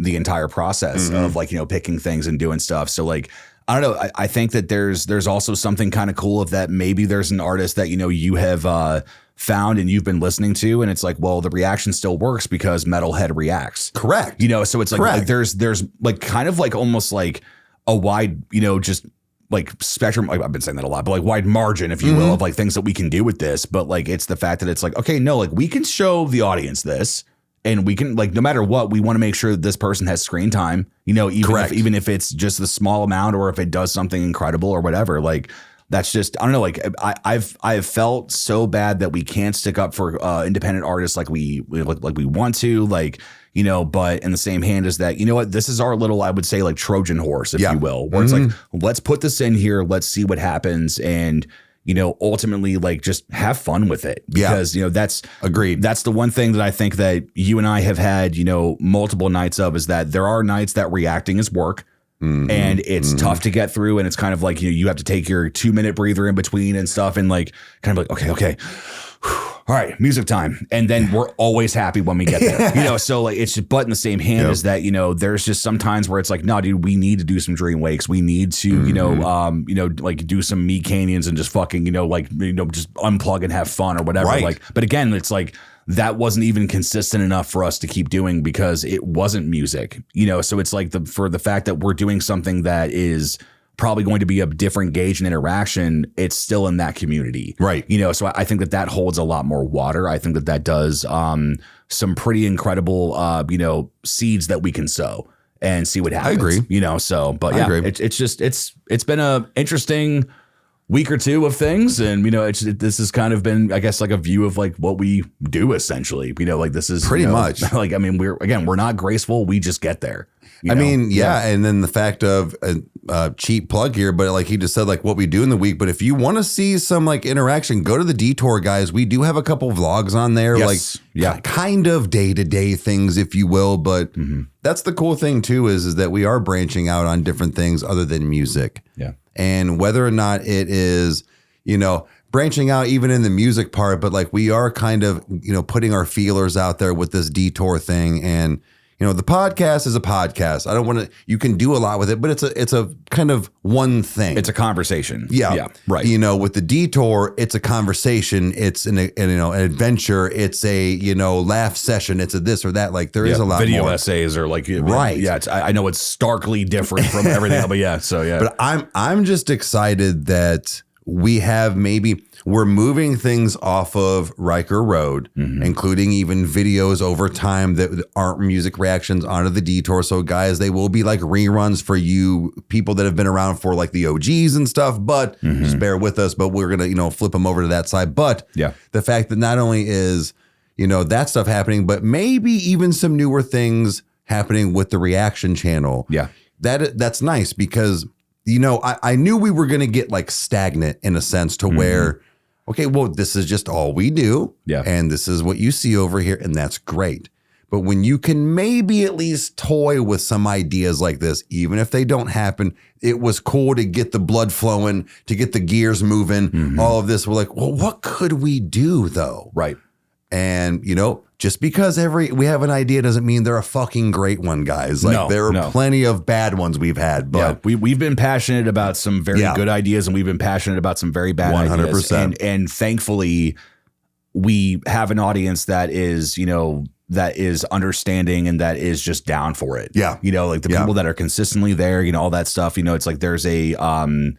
entire process of like, you know, picking things and doing stuff. So like, I don't know. I think that there's also something kind of cool of that. Maybe there's an artist that, you know, you have found and you've been listening to, and it's like, well, the reaction still works because Metalhead reacts. Correct. You know, so it's like there's like kind of like almost like a wide, you know, just like spectrum. I've been saying that a lot, but like wide margin, if you will, of like things that we can do with this. But like, it's the fact that it's like, okay, no, like we can show the audience this, and we can like, no matter what, we want to make sure that this person has screen time, you know, even if it's just the small amount or if it does something incredible or whatever, like that's just, I don't know. Like I've felt so bad that we can't stick up for independent artists like we want to, like, you know, but in the same hand is that, you know what, this is our little, I would say like Trojan horse, if you will, where it's like, let's put this in here. Let's see what happens. And, you know, ultimately like just have fun with it because, you know, that's agreed. That's the one thing that I think that you and I have had, you know, multiple nights of, is that there are nights that reacting is work. And it's tough to get through. And it's kind of like, you have to take your 2-minute breather in between and stuff. And like, kind of like, okay. All right, music time. And then we're always happy when we get there, you know? So like, it's just, but in the same hand is that, you know, there's just some times where it's like, no, dude, we need to do some dream wakes. We need to, you know, like do some meat canyons and just fucking, you know, like, you know, just unplug and have fun or whatever. Right. Like, but again, it's like, that wasn't even consistent enough for us to keep doing because it wasn't music, you know? So it's like for the fact that we're doing something that is probably going to be a different gauge and interaction, it's still in that community. Right. You know, so I think that holds a lot more water. I think that does some pretty incredible, you know, seeds that we can sow and see what happens. I agree. You know, so, but yeah, it's just, it's been a interesting week or two of things. And, you know, this has kind of been, I guess, like a view of like what we do essentially, you know, like this is pretty much like, I mean, we're not graceful. We just get there. I mean, yeah. And then the fact of a cheap plug here, but like he just said, like what we do in the week. But if you want to see some like interaction, go to the Detour guys. We do have a couple vlogs on there, like kind of day-to-day things, if you will. But that's the cool thing too, is that we are branching out on different things other than music. Yeah. And whether or not it is, you know, branching out even in the music part, but like we are kind of, you know, putting our feelers out there with this Detour thing. And, you know, the podcast is a podcast. I don't want to, you can do a lot with it, but it's a kind of one thing. It's a conversation. Yeah. Right. You know, with the Detour, it's a conversation. It's an adventure. It's a, you know, laugh session. It's a this or that. Like there is a lot video more. essays or like, right. Yeah. I know it's starkly different from everything else, but yeah. So yeah. But I'm just excited that we have we're moving things off of Riker Road, including even videos over time that aren't music reactions onto the Detour. So guys, they will be like reruns for you people that have been around for like the OGs and stuff, but just bear with us, but we're going to, you know, flip them over to that side. But the fact that not only is, you know, that stuff happening, but maybe even some newer things happening with the reaction channel. Yeah. That's nice because, you know, I knew we were going to get like stagnant in a sense to where okay, well, this is just all we do. Yeah. And this is what you see over here. And that's great. But when you can maybe at least toy with some ideas like this, even if they don't happen, it was cool to get the blood flowing, to get the gears moving, all of this. We're like, well, what could we do though? Right. And, you know, just because we have an idea doesn't mean they're a fucking great one, guys. Like there are plenty of bad ones we've had, but we've been passionate about some very good ideas, and we've been passionate about some very bad 100%. ideas. And thankfully we have an audience that is, you know, that is understanding and that is just down for it. Yeah. You know, like the people that are consistently there, you know, all that stuff, you know, it's like there's a, I don't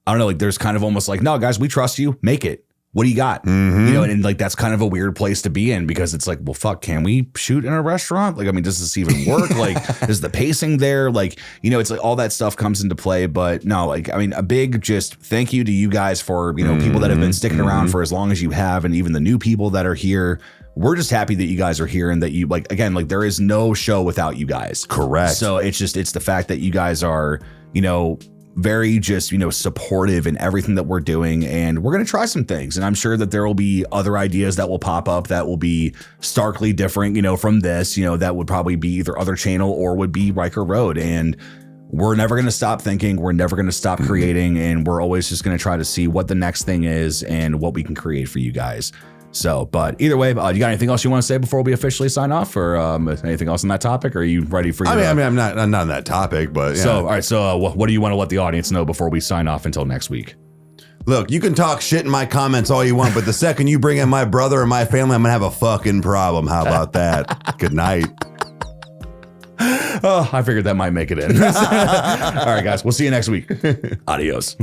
know, like there's kind of almost like, no, guys, we trust you, make it. What do you got? You know, and like that's kind of a weird place to be in, because it's like, well, fuck, can we shoot in a restaurant? Like, I mean, does this even work? Like, is the pacing there? Like, you know, it's like all that stuff comes into play. But no, like, I mean, a big just thank you to you guys for, you know, people that have been sticking around for as long as you have, and even the new people that are here. We're just happy that you guys are here, and that you, like, again, like there is no show without you guys. Correct. So it's the fact that you guys are, you know, very just, you know, supportive in everything that we're doing, and we're going to try some things, and I'm sure that there will be other ideas that will pop up that will be starkly different, you know, from this, you know, that would probably be either other channel or would be Riker Road. And we're never going to stop thinking, we're never going to stop creating, and we're always just going to try to see what the next thing is and what we can create for you guys. So, but either way, you got anything else you want to say before we officially sign off, or anything else on that topic? Or are you ready for your, I mean, I'm not on that topic, but yeah. So, all right. So what do you want to let the audience know before we sign off until next week? Look, you can talk shit in my comments all you want, but the second you bring in my brother or my family, I'm going to have a fucking problem. How about that? Good night. Oh, I figured that might make it in. All right, guys. We'll see you next week. Adios.